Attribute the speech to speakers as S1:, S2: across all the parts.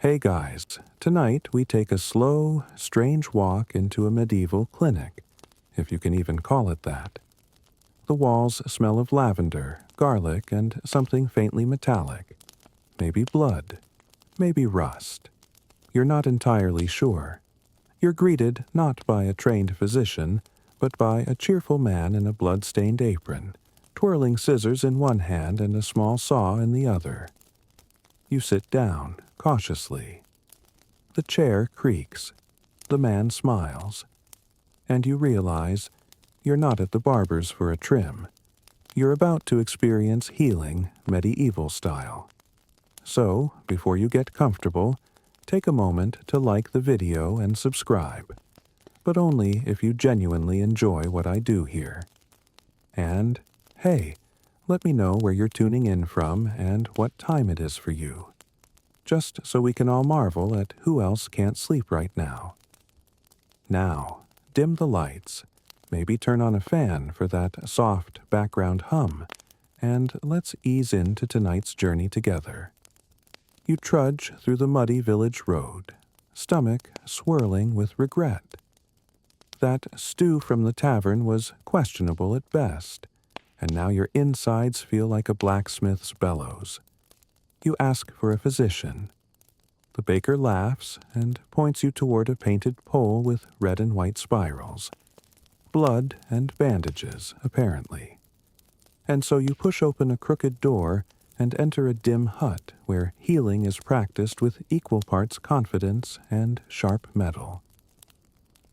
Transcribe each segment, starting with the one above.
S1: Hey guys, tonight we take a slow, strange walk into a medieval clinic, if you can even call it that. The walls smell of lavender, garlic, and something faintly metallic. Maybe blood, maybe rust. You're not entirely sure. You're greeted not by a trained physician, but by a cheerful man in a blood-stained apron, twirling scissors in one hand and a small saw in the other. You sit down, cautiously. The chair creaks. The man smiles. And you realize you're not at the barber's for a trim. You're about to experience healing, medieval style. So, before you get comfortable, take a moment to like the video and subscribe. But only if you genuinely enjoy what I do here. And, hey, let me know where you're tuning in from and what time it is for you. Just so we can all marvel at who else can't sleep right now. Now, dim the lights, maybe turn on a fan for that soft background hum, and let's ease into tonight's journey together. You trudge through the muddy village road, stomach swirling with regret. That stew from the tavern was questionable at best, and now your insides feel like a blacksmith's bellows. You ask for a physician. The baker laughs and points you toward a painted pole with red and white spirals. Blood and bandages, apparently. And so you push open a crooked door and enter a dim hut where healing is practiced with equal parts confidence and sharp metal.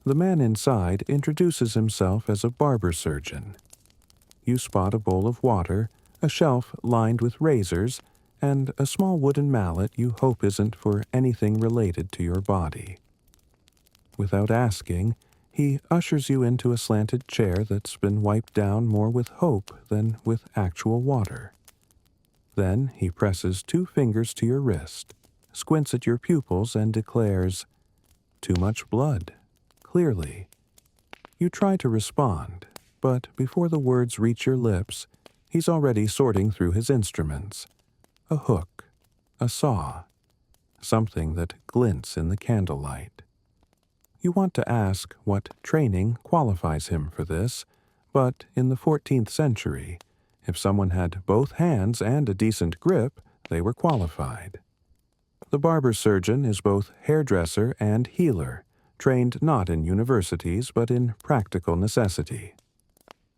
S1: The man inside introduces himself as a barber surgeon. You spot a bowl of water, a shelf lined with razors, and a small wooden mallet you hope isn't for anything related to your body. Without asking, he ushers you into a slanted chair that's been wiped down more with hope than with actual water. Then he presses 2 fingers to your wrist, squints at your pupils, and declares, "Too much blood," clearly. You try to respond, but before the words reach your lips, he's already sorting through his instruments. A hook, a saw, something that glints in the candlelight. You want to ask what training qualifies him for this, but in the 14th century, if someone had both hands and a decent grip, they were qualified. The barber surgeon is both hairdresser and healer, trained not in universities but in practical necessity.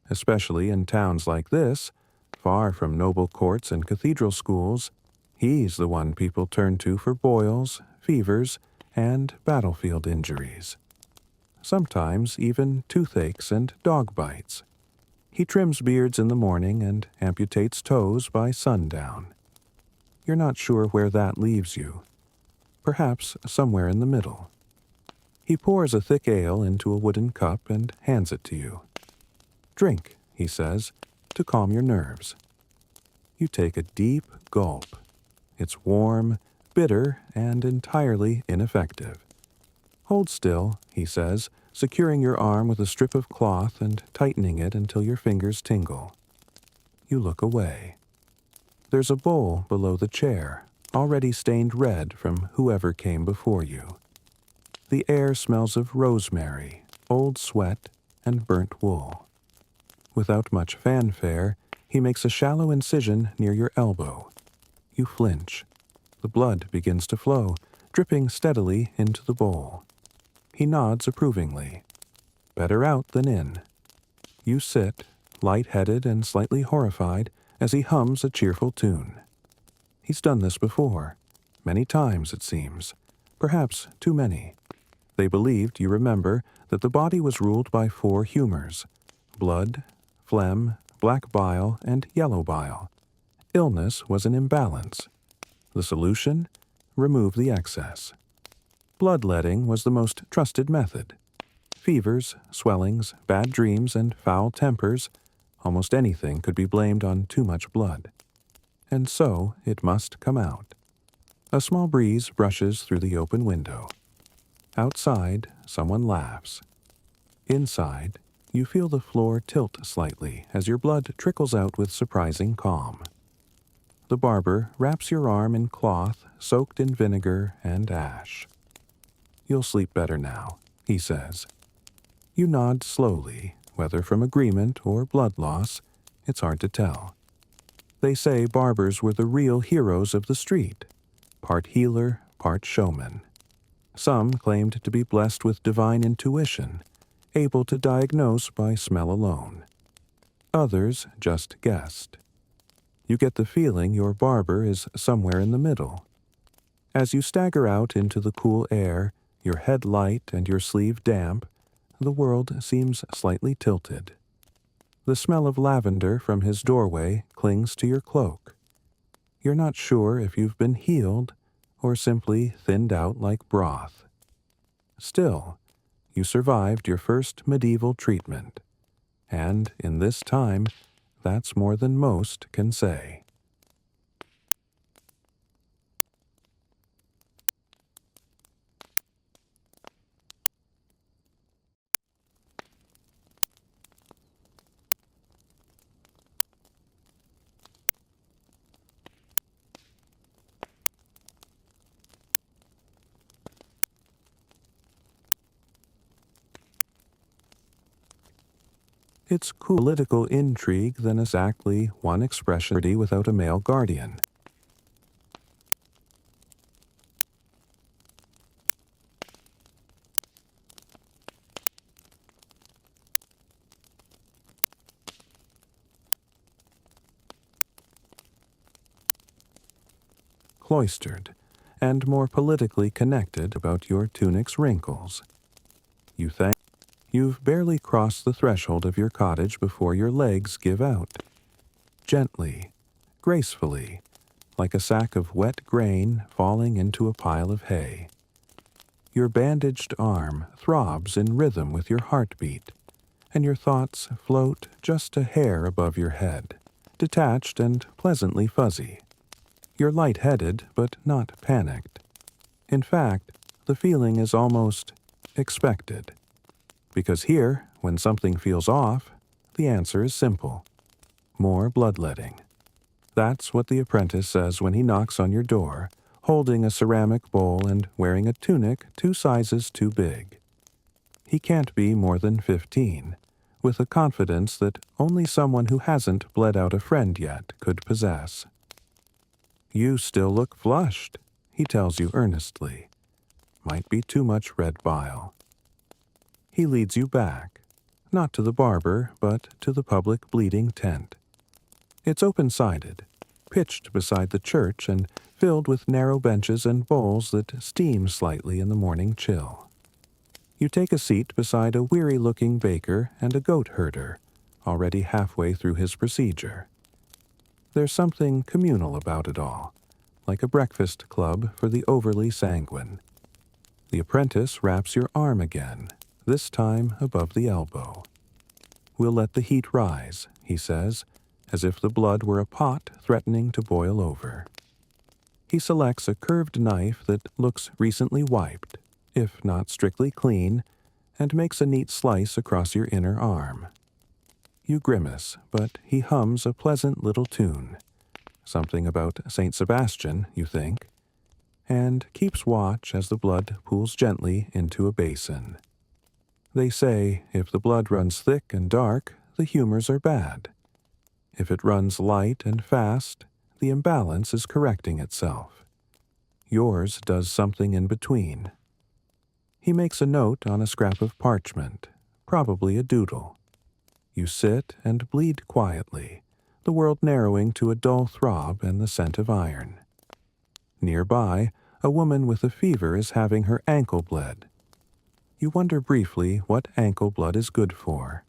S1: Especially in towns like this, far from noble courts and cathedral schools, he's the one people turn to for boils, fevers, and battlefield injuries. Sometimes even toothaches and dog bites. He trims beards in the morning and amputates toes by sundown. You're not sure where that leaves you. Perhaps somewhere in the middle. He pours a thick ale into a wooden cup and hands it to you. "Drink," he says, "to calm your nerves." You take a deep gulp. It's warm, bitter, and entirely ineffective. "Hold still," he says, securing your arm with a strip of cloth and tightening it until your fingers tingle. You look away. There's a bowl below the chair, already stained red from whoever came before you. The air smells of rosemary, old sweat, and burnt wool. Without much fanfare, he makes a shallow incision near your elbow. You flinch. The blood begins to flow, dripping steadily into the bowl. He nods approvingly. Better out than in. You sit, light-headed and slightly horrified, as he hums a cheerful tune. He's done this before. Many times, it seems. Perhaps too many. They believed, you remember, that the body was ruled by 4 humors: blood, phlegm, black bile, and yellow bile. Illness was an imbalance. The solution? Remove the excess. Bloodletting was the most trusted method. Fevers, swellings, bad dreams, and foul tempers, almost anything could be blamed on too much blood. And so it must come out. A small breeze brushes through the open window. Outside, someone laughs. Inside, you feel the floor tilt slightly as your blood trickles out with surprising calm. The barber wraps your arm in cloth soaked in vinegar and ash. "You'll sleep better now," he says. You nod slowly, whether from agreement or blood loss, it's hard to tell. They say barbers were the real heroes of the street, part healer, part showman. Some claimed to be blessed with divine intuition, able to diagnose by smell alone. Others just guessed. You get the feeling your barber is somewhere in the middle. As you stagger out into the cool air, your head light and your sleeve damp, the world seems slightly tilted. The smell of lavender from his doorway clings to your cloak. You're not sure if you've been healed or simply thinned out like broth. Still, you survived your first medieval treatment, and in this time, that's more than most can say. It's cool political intrigue than exactly one expression without a male guardian. Cloistered, and more politically connected about your tunic's wrinkles. You think you've barely crossed the threshold of your cottage before your legs give out. Gently, gracefully, like a sack of wet grain falling into a pile of hay. Your bandaged arm throbs in rhythm with your heartbeat, and your thoughts float just a hair above your head, detached and pleasantly fuzzy. You're lightheaded, but not panicked. In fact, the feeling is almost expected. Because here, when something feels off, the answer is simple. More bloodletting. That's what the apprentice says when he knocks on your door, holding a ceramic bowl and wearing a tunic 2 sizes too big. He can't be more than 15, with a confidence that only someone who hasn't bled out a friend yet could possess. "You still look flushed," he tells you earnestly. "Might be too much red bile." He leads you back, not to the barber, but to the public bleeding tent. It's open-sided, pitched beside the church and filled with narrow benches and bowls that steam slightly in the morning chill. You take a seat beside a weary-looking baker and a goat herder, already halfway through his procedure. There's something communal about it all, like a breakfast club for the overly sanguine. The apprentice wraps your arm again, this time above the elbow. "We'll let the heat rise," he says, as if the blood were a pot threatening to boil over. He selects a curved knife that looks recently wiped, if not strictly clean, and makes a neat slice across your inner arm. You grimace, but he hums a pleasant little tune. Something about Saint Sebastian, you think, and keeps watch as the blood pools gently into a basin. They say if the blood runs thick and dark, the humors are bad. If it runs light and fast, the imbalance is correcting itself. Yours does something in between. He makes a note on a scrap of parchment, probably a doodle. You sit and bleed quietly, the world narrowing to a dull throb and the scent of iron. Nearby, a woman with a fever is having her ankle bled. You wonder briefly what ankle blood is good for.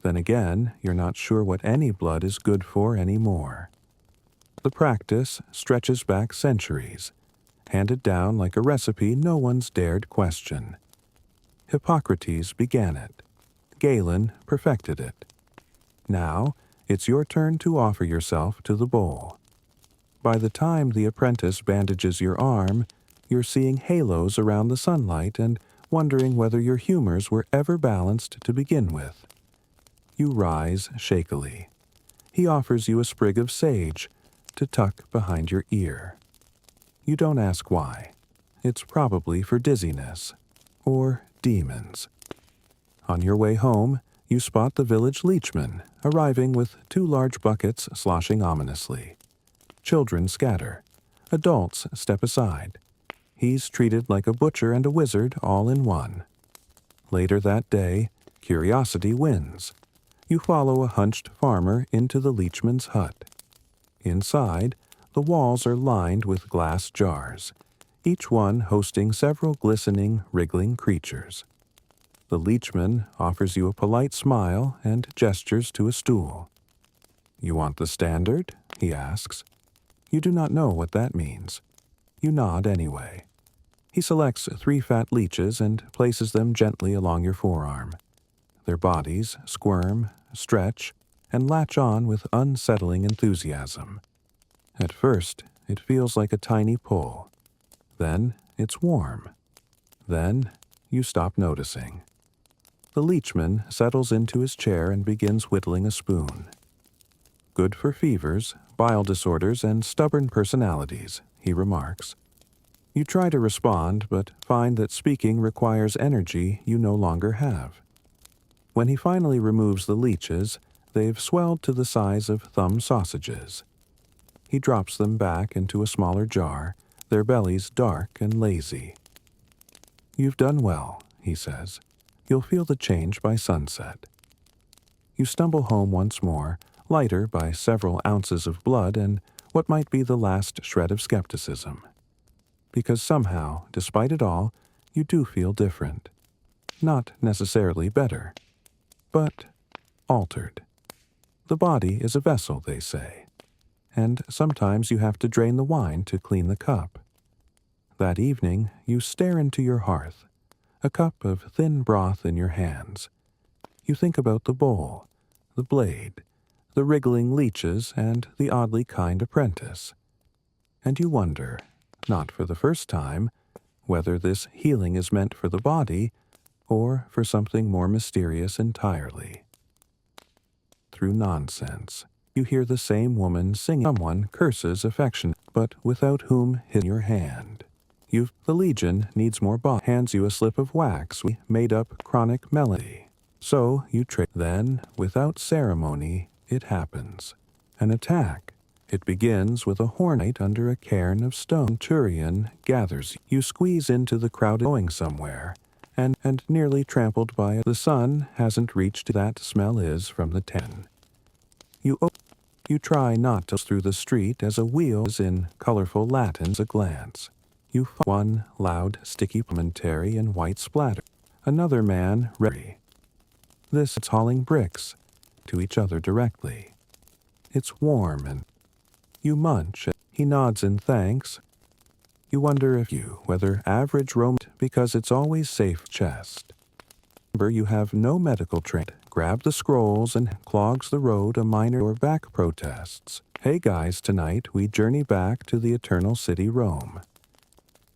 S1: Then again, you're not sure what any blood is good for anymore. The practice stretches back centuries, handed down like a recipe no one's dared question. Hippocrates began it. Galen perfected it. Now, it's your turn to offer yourself to the bowl. By the time the apprentice bandages your arm, you're seeing halos around the sunlight and wondering whether your humors were ever balanced to begin with. You rise shakily. He offers you a sprig of sage, to tuck behind your ear. You don't ask why. It's probably for dizziness or demons. On your way home, you spot the village leechman arriving with 2 large buckets sloshing ominously. Children scatter. Adults step aside. He's treated like a butcher and a wizard all in one. Later that day, curiosity wins. You follow a hunched farmer into the leechman's hut. Inside, the walls are lined with glass jars, each one hosting several glistening, wriggling creatures. The leechman offers you a polite smile and gestures to a stool. "You want the standard?" he asks. You do not know what that means. You nod anyway. He selects 3 fat leeches and places them gently along your forearm. Their bodies squirm, stretch, and latch on with unsettling enthusiasm. At first, it feels like a tiny pull. Then, it's warm. Then, you stop noticing. The leechman settles into his chair and begins whittling a spoon. "Good for fevers, bile disorders, and stubborn personalities," he remarks. You try to respond, but find that speaking requires energy you no longer have. When he finally removes the leeches, they've swelled to the size of thumb sausages. He drops them back into a smaller jar, their bellies dark and lazy. "You've done well," he says. "You'll feel the change by sunset." You stumble home once more, lighter by several ounces of blood and what might be the last shred of skepticism. Because somehow, despite it all, you do feel different. Not necessarily better, but altered. The body is a vessel, they say, and sometimes you have to drain the wine to clean the cup. That evening, you stare into your hearth, a cup of thin broth in your hands. You think about the bowl, the blade, the wriggling leeches, and the oddly kind apprentice. And you wonder, not for the first time, whether this healing is meant for the body or for something more mysterious entirely. Through nonsense, you hear the same woman singing. Someone curses affection, but without whom in your hand. The Legion needs more hands you a slip of wax made up chronic melody. So you trade. Then, without ceremony, it happens. An attack. It begins with a hornet under a cairn of stone. Turian gathers. You squeeze into the crowd going somewhere, and nearly trampled by it. The sun hasn't reached. That smell is from the 10. You try not to through the street as a wheel is in colorful Latins a glance. You find one loud, sticky commentary in white splatter. Another man ready. This it's hauling bricks to each other directly. It's warm and you munch. He nods in thanks. You wonder whether average Roman because it's always safe chest. Remember you have no medical training. Grab the scrolls and clogs the road a minor or back protests. Hey guys, tonight we journey back to the eternal city Rome.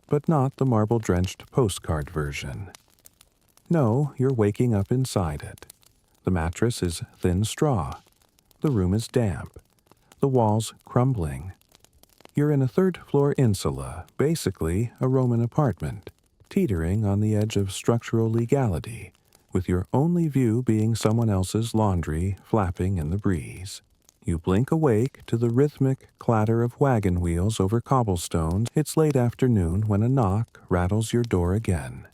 S1: But not the marble-drenched postcard version. No, you're waking up inside it. The mattress is thin straw. The room is damp. The walls crumbling. You're in a third-floor insula, basically a Roman apartment, teetering on the edge of structural legality, with your only view being someone else's laundry flapping in the breeze. You blink awake to the rhythmic clatter of wagon wheels over cobblestones. It's late afternoon when a knock rattles your door again.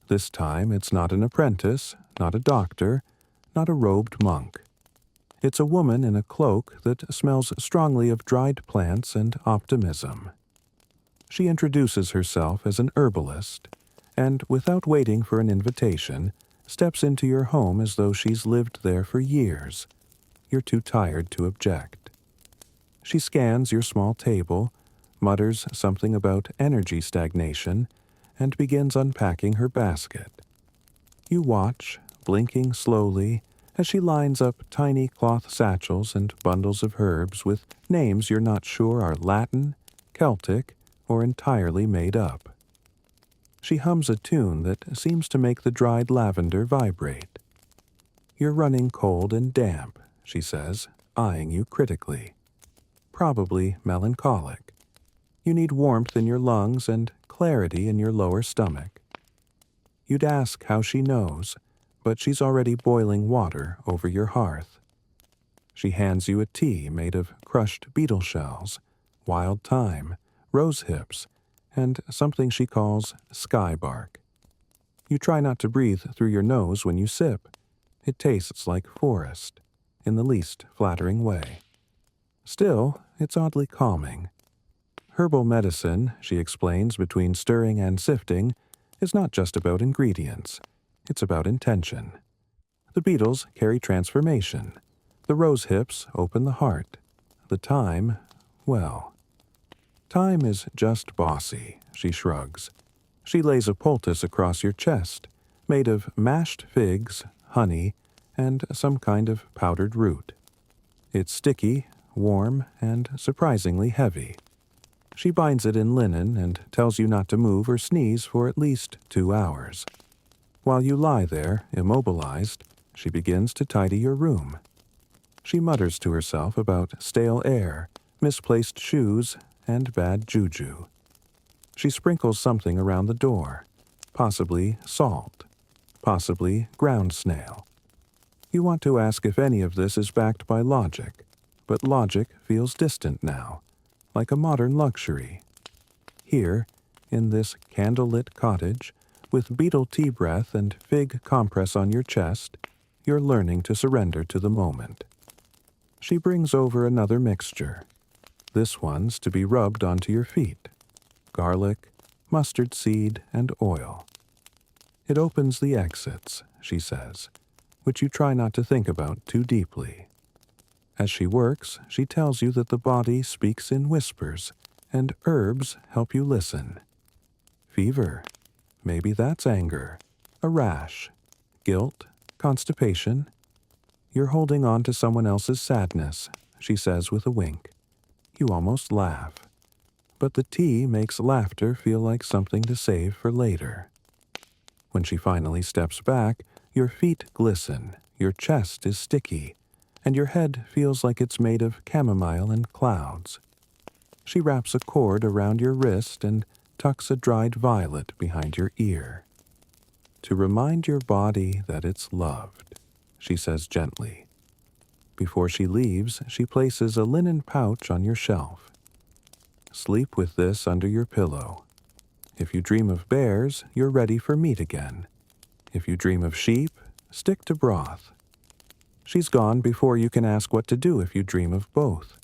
S1: This time it's not an apprentice, not a doctor, not a robed monk. It's a woman in a cloak that smells strongly of dried plants and optimism. She introduces herself as an herbalist, and without waiting for an invitation, steps into your home as though she's lived there for years. You're too tired to object. She scans your small table, mutters something about energy stagnation, and begins unpacking her basket. You watch, blinking slowly, as she lines up tiny cloth satchels and bundles of herbs with names you're not sure are Latin, Celtic, or entirely made up. She hums a tune that seems to make the dried lavender vibrate. "You're running cold and damp," she says, eyeing you critically. probably melancholic. You need warmth in your lungs and clarity in your lower stomach. You'd ask how she knows, but she's already boiling water over your hearth. She hands you a tea made of crushed beetle shells, wild thyme, rose hips, and something she calls sky bark. You try not to breathe through your nose when you sip. It tastes like forest, in the least flattering way. Still, it's oddly calming. Herbal medicine, she explains between stirring and sifting, is not just about ingredients. It's about intention. The beetles carry transformation. The rose hips open the heart. The thyme, well, time is just bossy, she shrugs. She lays a poultice across your chest, made of mashed figs, honey, and some kind of powdered root. It's sticky, warm, and surprisingly heavy. She binds it in linen and tells you not to move or sneeze for at least 2 hours. While you lie there, immobilized, she begins to tidy your room. She mutters to herself about stale air, misplaced shoes, and bad juju. She sprinkles something around the door, possibly salt, possibly ground snail. You want to ask if any of this is backed by logic, but logic feels distant now, like a modern luxury. Here, in this candlelit cottage, with beetle tea breath and fig compress on your chest, you're learning to surrender to the moment. She brings over another mixture. This one's to be rubbed onto your feet. Garlic, mustard seed, and oil. It opens the exits, she says, which you try not to think about too deeply. As she works, she tells you that the body speaks in whispers, and herbs help you listen. Fever. Maybe that's anger. A rash. Guilt. Constipation. You're holding on to someone else's sadness, she says with a wink. You almost laugh. But the tea makes laughter feel like something to save for later. When she finally steps back, your feet glisten, your chest is sticky, and your head feels like it's made of chamomile and clouds. She wraps a cord around your wrist and tucks a dried violet behind your ear. To remind your body that it's loved, she says gently. Before she leaves, she places a linen pouch on your shelf. Sleep with this under your pillow. If you dream of bears, you're ready for meat again. If you dream of sheep, stick to broth. She's gone before you can ask what to do if you dream of both.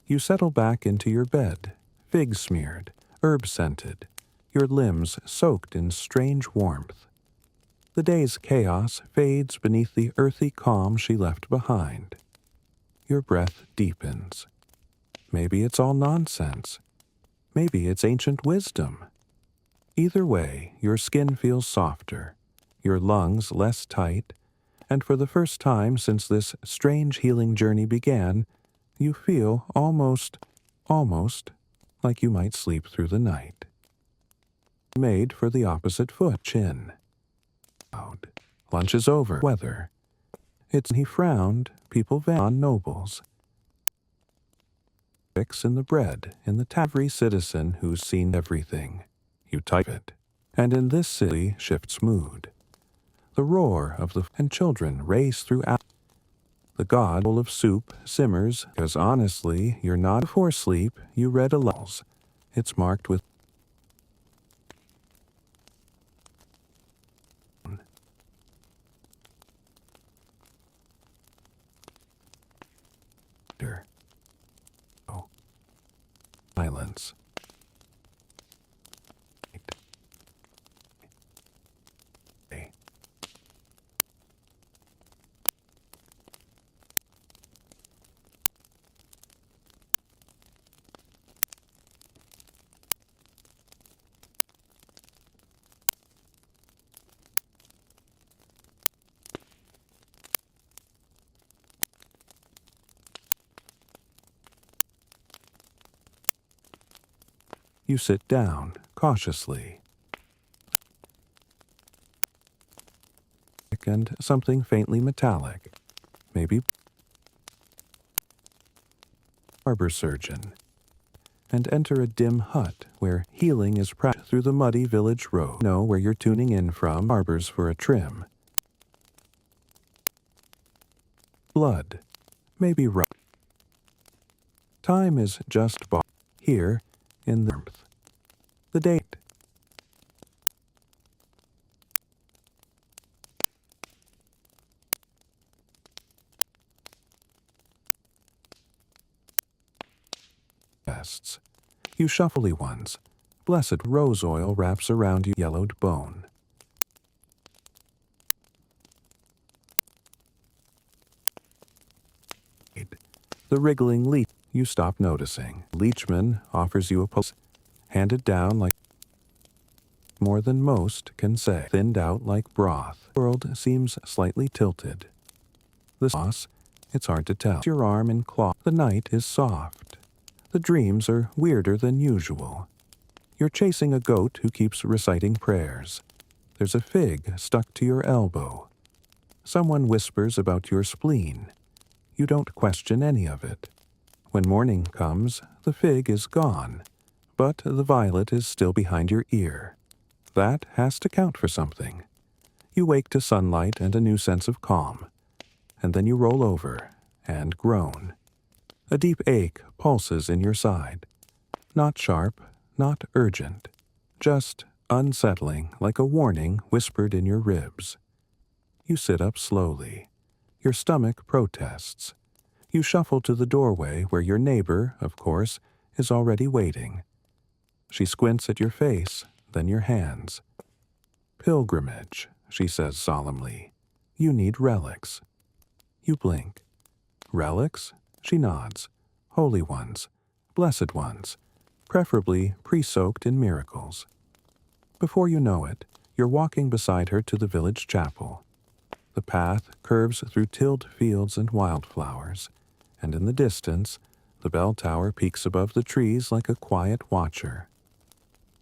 S1: You settle back into your bed, fig-smeared, herb-scented, your limbs soaked in strange warmth. The day's chaos fades beneath the earthy calm she left behind. Your breath deepens. Maybe it's all nonsense. Maybe it's ancient wisdom. Either way, your skin feels softer, your lungs less tight, and for the first time since this strange healing journey began, you feel almost like you might sleep through the night. Made for the opposite foot, chin. Lunch is over. Weather. He frowned, people van nobles. Fix in the bread, in the every citizen who's seen everything. You type it. And in this city shifts mood. The roar of the and children race through the god bowl of soup simmers, because honestly, you're not before sleep, you read a lulls. It's marked with silence. You sit down, cautiously. And something faintly metallic. Maybe barber surgeon, and enter a dim hut where healing is practiced through the muddy village road. Know where you're tuning in from. Barbers for a trim. Blood. Maybe rough. Time is just here in the warmth. The date. Guests. You shuffly ones. Blessed rose oil wraps around you yellowed bone. The wriggling leech. You stop noticing. Leechman offers you a pulse, handed down like more than most can say, thinned out like broth. The world seems slightly tilted. The sauce, it's hard to tell. Your arm in claw. The night is soft. The dreams are weirder than usual. You're chasing a goat who keeps reciting prayers. There's a fig stuck to your elbow. Someone whispers about your spleen. You don't question any of it. When morning comes, the fig is gone, but the violet is still behind your ear. That has to count for something. You wake to sunlight and a new sense of calm, and then you roll over and groan. A deep ache pulses in your side. Not sharp, not urgent, just unsettling like a warning whispered in your ribs. You sit up slowly. Your stomach protests. You shuffle to the doorway where your neighbor, of course, is already waiting. She squints at your face, then your hands. Pilgrimage, she says solemnly. You need relics. You blink. Relics? She nods. Holy ones, blessed ones, preferably pre-soaked in miracles. Before you know it, you're walking beside her to the village chapel. The path curves through tilled fields and wildflowers, and in the distance, the bell tower peeks above the trees like a quiet watcher.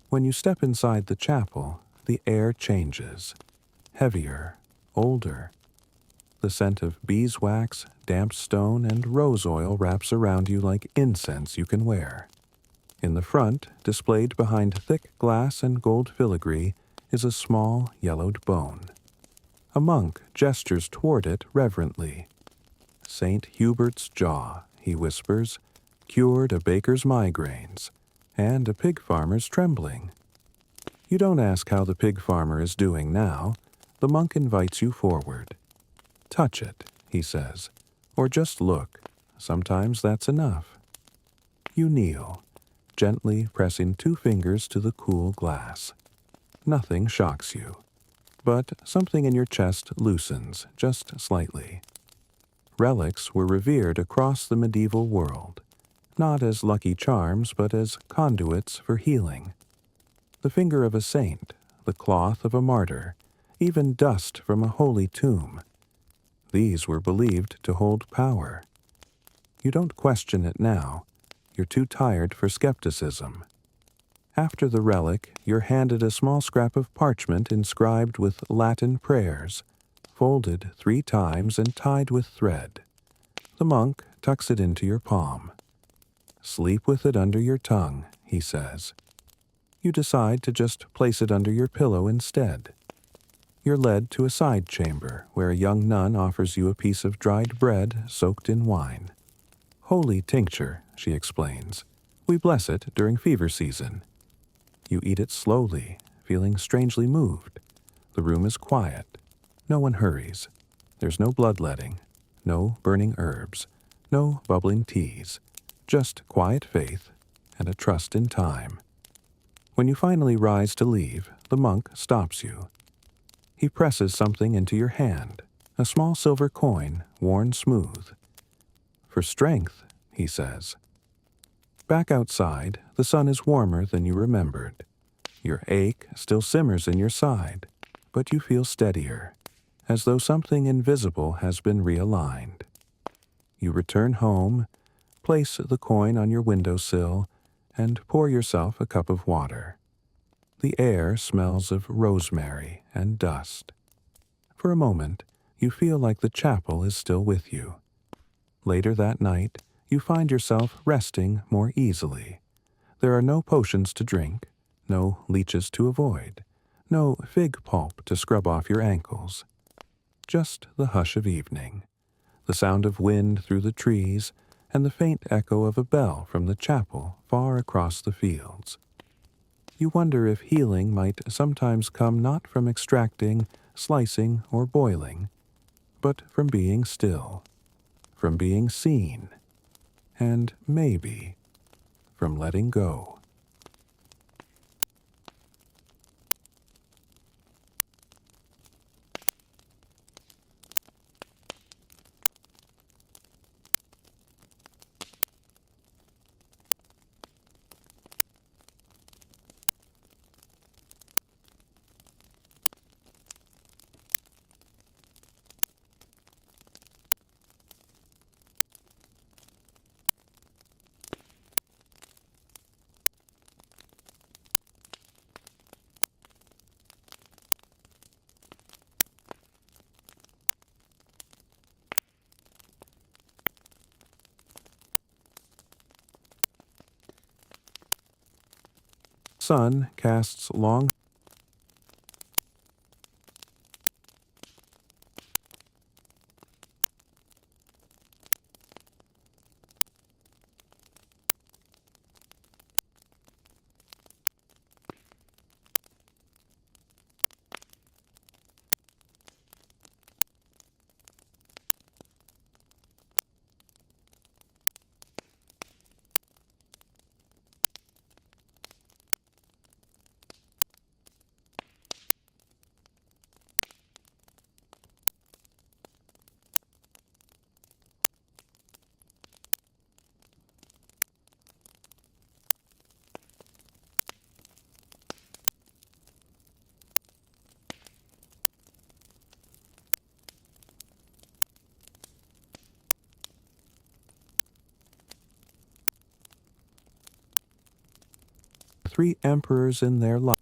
S1: When you step inside the chapel, the air changes. Heavier, older. The scent of beeswax, damp stone, and rose oil wraps around you like incense you can wear. In the front, displayed behind thick glass and gold filigree, is a small yellowed bone. A monk gestures toward it reverently. St. Hubert's jaw, he whispers, cured a baker's migraines, and a pig farmer's trembling. You don't ask how the pig farmer is doing now. The monk invites you forward. Touch it, he says, or just look. Sometimes that's enough. You kneel, gently pressing 2 fingers to the cool glass. Nothing shocks you, but something in your chest loosens just slightly. Relics were revered across the medieval world, not as lucky charms but as conduits for healing. The finger of a saint, the cloth of a martyr, even dust from a holy tomb. These were believed to hold power. You don't question it now. You're too tired for skepticism. After the relic, you're handed a small scrap of parchment inscribed with Latin prayers, folded 3 times and tied with thread. The monk tucks it into your palm. Sleep with it under your tongue, he says. You decide to just place it under your pillow instead. You're led to a side chamber where a young nun offers you a piece of dried bread soaked in wine. Holy tincture, she explains. We bless it during fever season. You eat it slowly, feeling strangely moved. The room is quiet. No one hurries. There's no bloodletting, no burning herbs, no bubbling teas, just quiet faith and a trust in time. When you finally rise to leave, the monk stops you. He presses something into your hand, a small silver coin worn smooth. For strength, he says. Back outside, the sun is warmer than you remembered. Your ache still simmers in your side, but you feel steadier, as though something invisible has been realigned. You return home, place the coin on your windowsill, and pour yourself a cup of water. The air smells of rosemary and dust. For a moment, you feel like the chapel is still with you. Later that night, You find yourself resting more easily. There are no potions to drink, no leeches to avoid, no fig pulp to scrub off your ankles. Just the hush of evening, the sound of wind through the trees, and the faint echo of a bell from the chapel far across the fields. You wonder if healing might sometimes come not from extracting, slicing, or boiling, but from being still, from being seen, and maybe from letting go. Sun casts long three emperors in their life.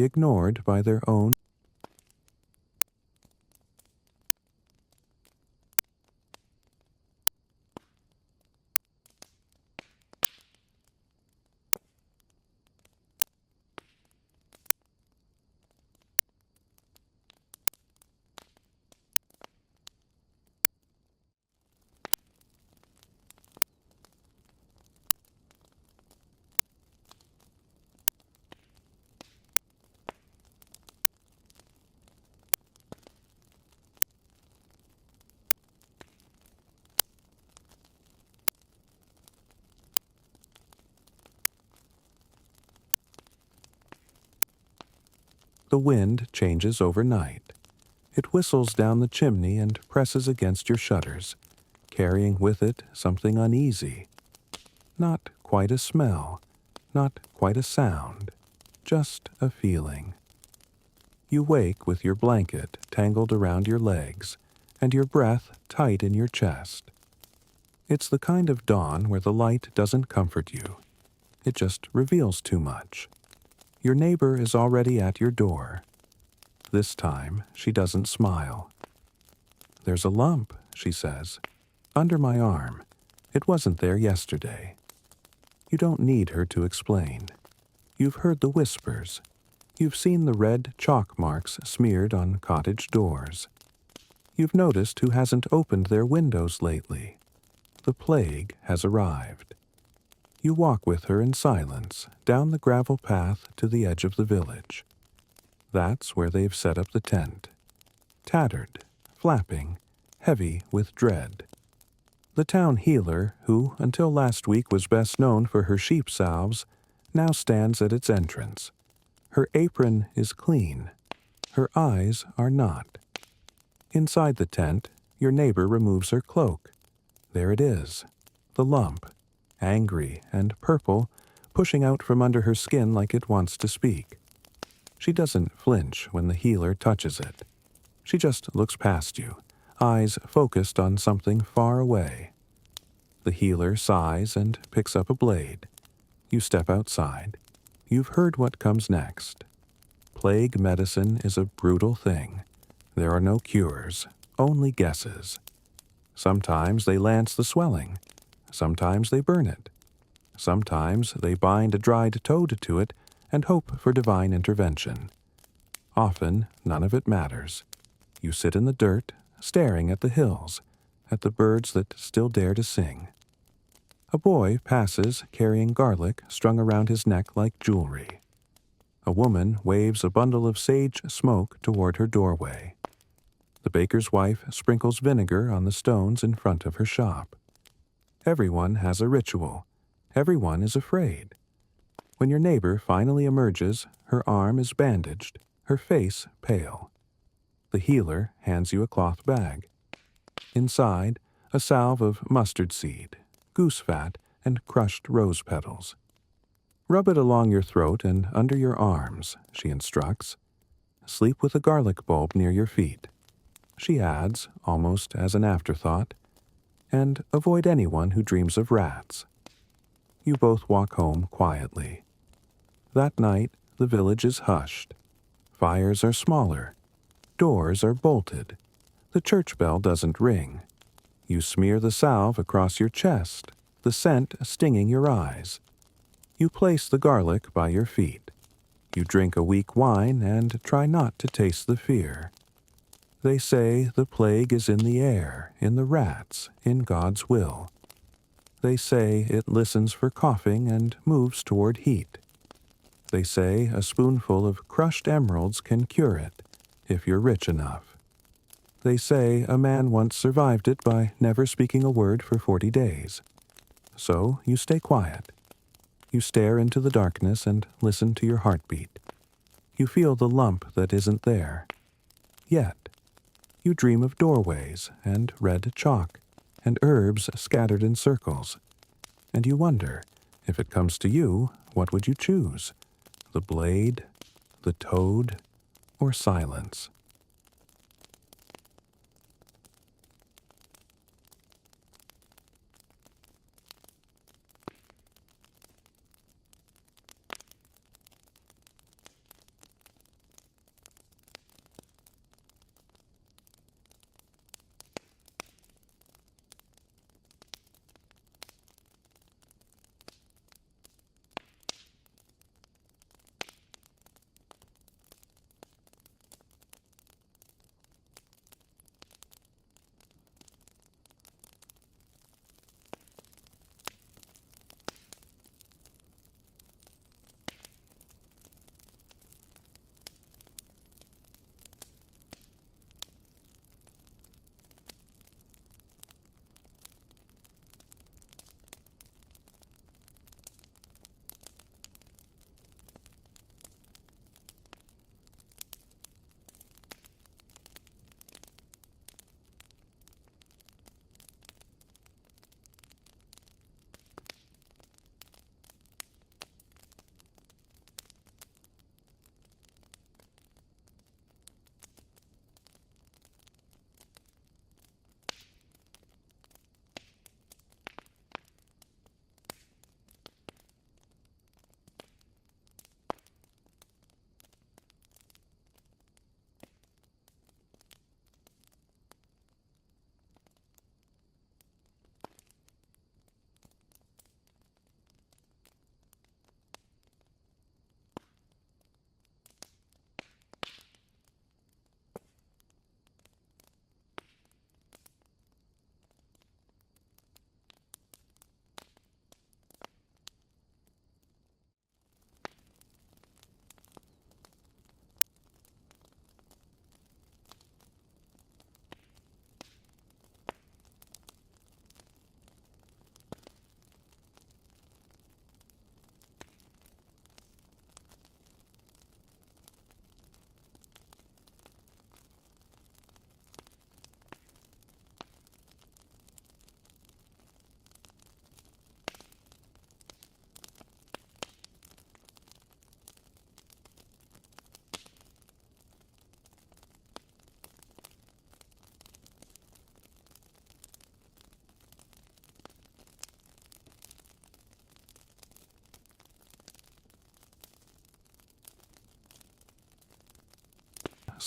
S1: Ignored by their own. The wind changes overnight. It whistles down the chimney and presses against your shutters, carrying with it something uneasy. Not quite a smell, not quite a sound, just a feeling. You wake with your blanket tangled around your legs and your breath tight in your chest. It's the kind of dawn where the light doesn't comfort you. It just reveals too much. Your neighbor is already at your door. This time, she doesn't smile. "There's a lump," she says, "under my arm. It wasn't there yesterday." You don't need her to explain. You've heard the whispers. You've seen the red chalk marks smeared on cottage doors. You've noticed who hasn't opened their windows lately. The plague has arrived. You walk with her in silence down the gravel path to the edge of the village. That's where they've set up the tent. Tattered, flapping, heavy with dread. The town healer, who until last week was best known for her sheep salves, now stands at its entrance. Her apron is clean. Her eyes are not. Inside the tent, your neighbor removes her cloak. There it is, the lump, angry and purple, pushing out from under her skin like it wants to speak. She doesn't flinch when the healer touches it. She just looks past you, eyes focused on something far away. The healer sighs and picks up a blade. You step outside. You've heard what comes next. Plague medicine is a brutal thing. There are no cures, only guesses. Sometimes they lance the swelling. Sometimes they burn it. Sometimes they bind a dried toad to it and hope for divine intervention. Often, none of it matters. You sit in the dirt, staring at the hills, at the birds that still dare to sing. A boy passes carrying garlic strung around his neck like jewelry. A woman waves a bundle of sage smoke toward her doorway. The baker's wife sprinkles vinegar on the stones in front of her shop. Everyone has a ritual. Everyone is afraid. When your neighbor finally emerges, her arm is bandaged, her face pale. The healer hands you a cloth bag. Inside, a salve of mustard seed, goose fat, and crushed rose petals. Rub it along your throat and under your arms, she instructs. Sleep with a garlic bulb near your feet. She adds, almost as an afterthought, and avoid anyone who dreams of rats. You both walk home quietly. That night, the village is hushed. Fires are smaller. Doors are bolted. The church bell doesn't ring. You smear the salve across your chest, the scent stinging your eyes. You place the garlic by your feet. You drink a weak wine and try not to taste the fear. They say the plague is in the air, in the rats, in God's will. They say it listens for coughing and moves toward heat. They say a spoonful of crushed emeralds can cure it, if you're rich enough. They say a man once survived it by never speaking a word for 40 days. So you stay quiet. You stare into the darkness and listen to your heartbeat. You feel the lump that isn't there. Yet, you dream of doorways and red chalk and herbs scattered in circles. And you wonder, if it comes to you, what would you choose? The blade, the toad, or silence?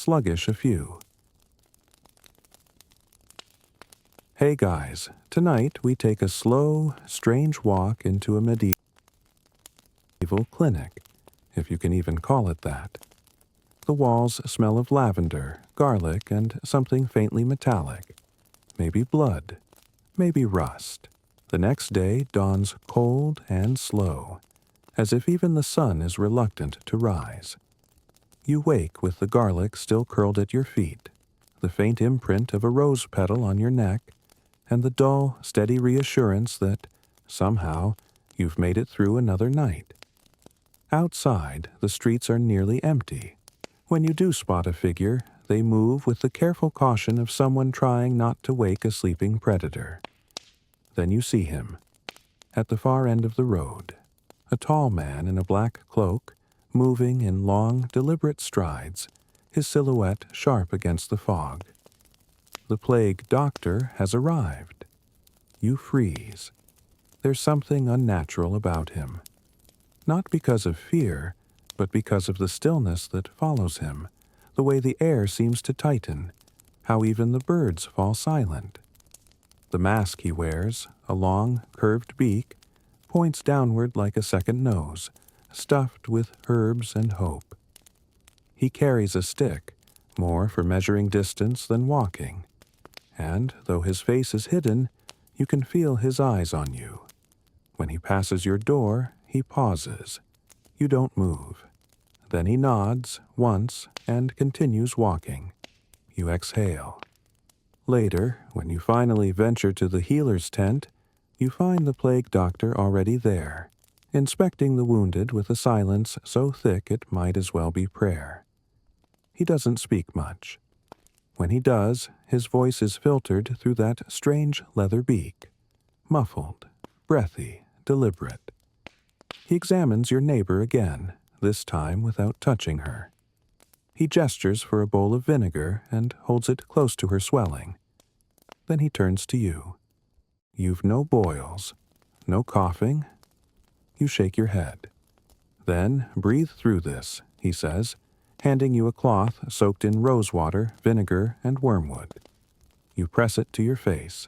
S1: sluggish a few. Hey guys, tonight we take a slow, strange walk into a medieval clinic, if you can even call it that. The walls smell of lavender, garlic, and something faintly metallic. Maybe blood, maybe rust. The next day dawns cold and slow, as if even the sun is reluctant to rise. You wake with the garlic still curled at your feet, the faint imprint of a rose petal on your neck, and the dull, steady reassurance that, somehow, you've made it through another night. Outside, the streets are nearly empty. When you do spot a figure, they move with the careful caution of someone trying not to wake a sleeping predator. Then you see him, at the far end of the road, a tall man in a black cloak, moving in long, deliberate strides, his silhouette sharp against the fog. The plague doctor has arrived. You freeze. There's something unnatural about him. Not because of fear, but because of the stillness that follows him, the way the air seems to tighten, how even the birds fall silent. The mask he wears, a long, curved beak, points downward like a second nose, stuffed with herbs and hope. He carries a stick, more for measuring distance than walking, and, though his face is hidden, you can feel his eyes on you. When he passes your door, he pauses. You don't move. Then he nods once and continues walking. You exhale. Later, when you finally venture to the healer's tent, you find the plague doctor already there, inspecting the wounded with a silence so thick it might as well be prayer. He doesn't speak much. When he does, his voice is filtered through that strange leather beak, muffled, breathy, deliberate. He examines your neighbor again, this time without touching her. He gestures for a bowl of vinegar and holds it close to her swelling. Then he turns to you. You've no boils, no coughing. You shake your head. Then breathe through this, he says, handing you a cloth soaked in rosewater, vinegar, and wormwood. You press it to your face.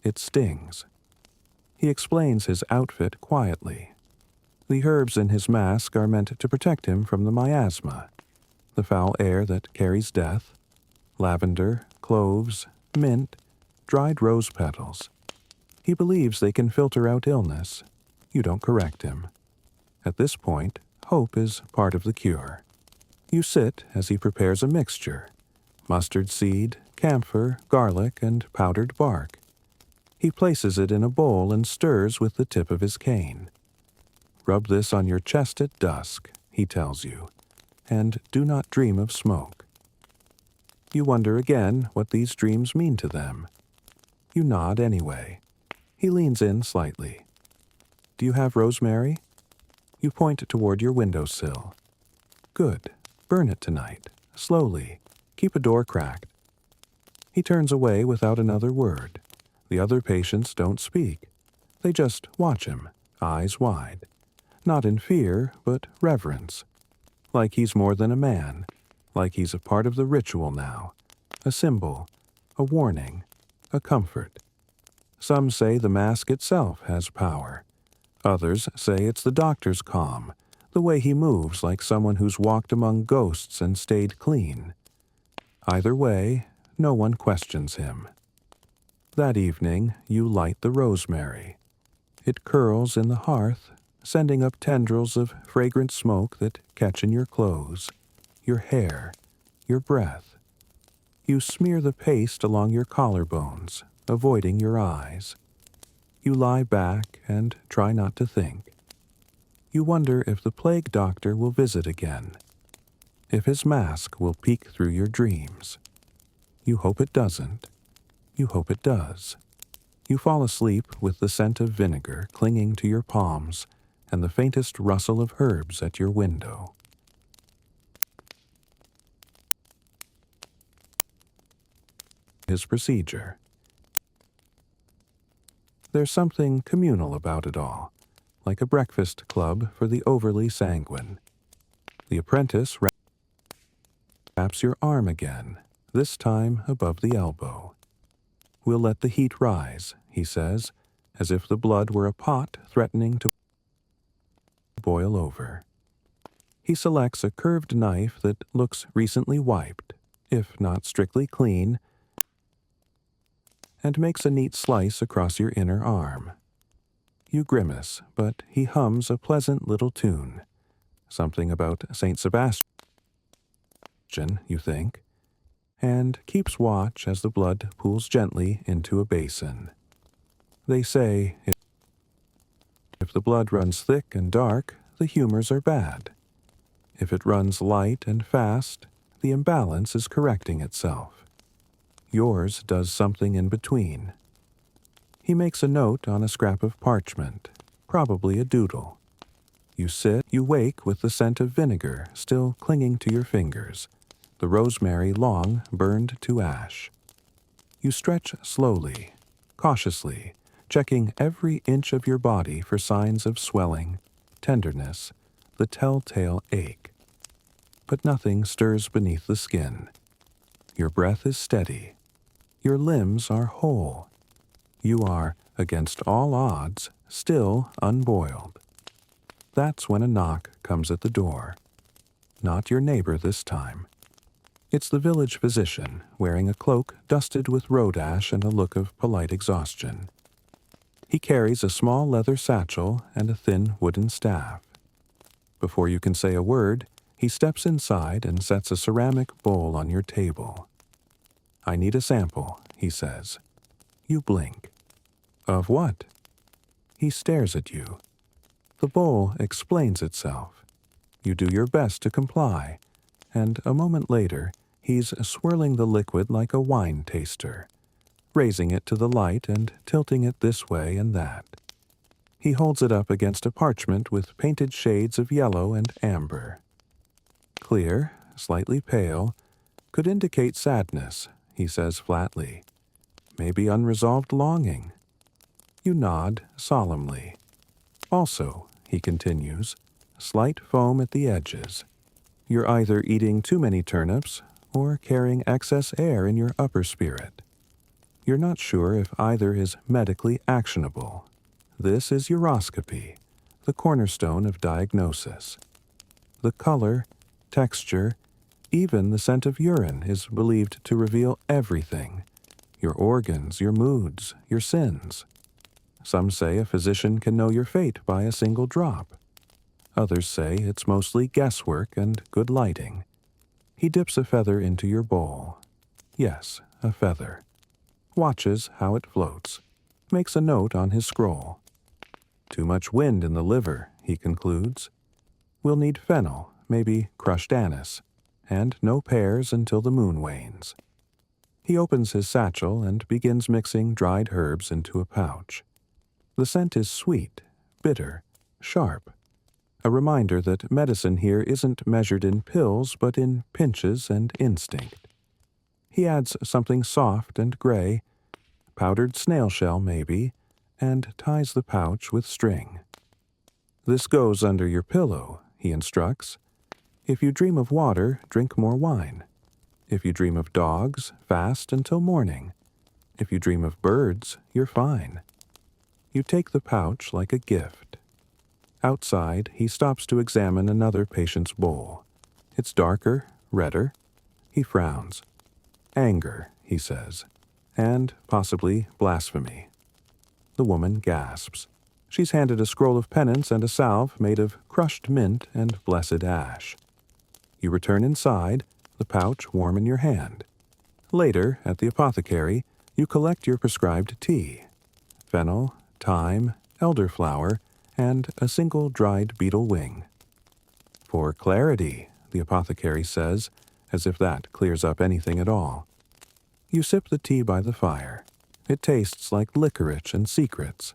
S1: It stings. He explains his outfit quietly. The herbs in his mask are meant to protect him from the miasma, the foul air that carries death. Lavender, cloves, mint, dried rose petals. He believes they can filter out illness. You don't correct him. At this point, hope is part of the cure. You sit as he prepares a mixture: mustard seed, camphor, garlic, and powdered bark. He places it in a bowl and stirs with the tip of his cane. Rub this on your chest at dusk, he tells you, and do not dream of smoke. You wonder again what these dreams mean to them. You nod anyway. He leans in slightly. Do you have rosemary? You point toward your windowsill. Good. Burn it tonight. Slowly. Keep a door cracked. He turns away without another word. The other patients don't speak. They just watch him, eyes wide. Not in fear, but reverence. Like he's more than a man. Like he's a part of the ritual now. A symbol. A warning. A comfort. Some say the mask itself has power. Others say it's the doctor's calm, the way he moves like someone who's walked among ghosts and stayed clean. Either way, no one questions him. That evening, you light the rosemary. It curls in the hearth, sending up tendrils of fragrant smoke that catch in your clothes, your hair, your breath. You smear the paste along your collarbones, avoiding your eyes. You lie back and try not to think. You wonder if the plague doctor will visit again, if his mask will peek through your dreams. You hope it doesn't. You hope it does. You fall asleep with the scent of vinegar clinging to your palms and the faintest rustle of herbs at your window. His procedure. There's something communal about it all, like a breakfast club for the overly sanguine. The apprentice Taps your arm again, this time above the elbow. We'll let the heat rise, he says, as if the blood were a pot threatening to boil over. He selects a curved knife that looks recently wiped, if not strictly clean, and makes a neat slice across your inner arm. You grimace, but he hums a pleasant little tune. Something about St. Sebastian, you think, and keeps watch as the blood pools gently into a basin. They say if the blood runs thick and dark, the humors are bad. If it runs light and fast, the imbalance is correcting itself. Yours does something in between. He makes a note on a scrap of parchment, probably a doodle. You wake with the scent of vinegar still clinging to your fingers, the rosemary long burned to ash. You stretch slowly, cautiously, checking every inch of your body for signs of swelling, tenderness, the telltale ache. But nothing stirs beneath the skin. Your breath is steady. Your limbs are whole. You are, against all odds, still unboiled. That's when a knock comes at the door. Not your neighbor this time. It's the village physician, wearing a cloak dusted with road ash and a look of polite exhaustion. He carries a small leather satchel and a thin wooden staff. Before you can say a word, he steps inside and sets a ceramic bowl on your table. "I need a sample," he says. You blink. "Of what?" He stares at you. The bowl explains itself. You do your best to comply, and a moment later, he's swirling the liquid like a wine taster, raising it to the light and tilting it this way and that. He holds it up against a parchment with painted shades of yellow and amber. Clear, slightly pale, could indicate sadness, he says flatly. Maybe unresolved longing. You nod solemnly. Also, he continues, slight foam at the edges. You're either eating too many turnips or carrying excess air in your upper spirit. You're not sure if either is medically actionable. This is uroscopy, the cornerstone of diagnosis. The color, texture, even the scent of urine is believed to reveal everything. Your organs, your moods, your sins. Some say a physician can know your fate by a single drop. Others say it's mostly guesswork and good lighting. He dips a feather into your bowl. Yes, a feather. Watches how it floats. Makes a note on his scroll. Too much wind in the liver, he concludes. We'll need fennel, maybe crushed anise, and no pears until the moon wanes. He opens his satchel and begins mixing dried herbs into a pouch. The scent is sweet, bitter, sharp. A reminder that medicine here isn't measured in pills but in pinches and instinct. He adds something soft and gray, powdered snail shell maybe, and ties the pouch with string. This goes under your pillow, he instructs. If you dream of water, drink more wine. If you dream of dogs, fast until morning. If you dream of birds, you're fine. You take the pouch like a gift. Outside, he stops to examine another patient's bowl. It's darker, redder. He frowns. Anger, he says, and possibly blasphemy. The woman gasps. She's handed a scroll of penance and a salve made of crushed mint and blessed ash. You return inside, the pouch warm in your hand. Later, at the apothecary, you collect your prescribed tea. Fennel, thyme, elderflower, and a single dried beetle wing. For clarity, the apothecary says, as if that clears up anything at all. You sip the tea by the fire. It tastes like licorice and secrets.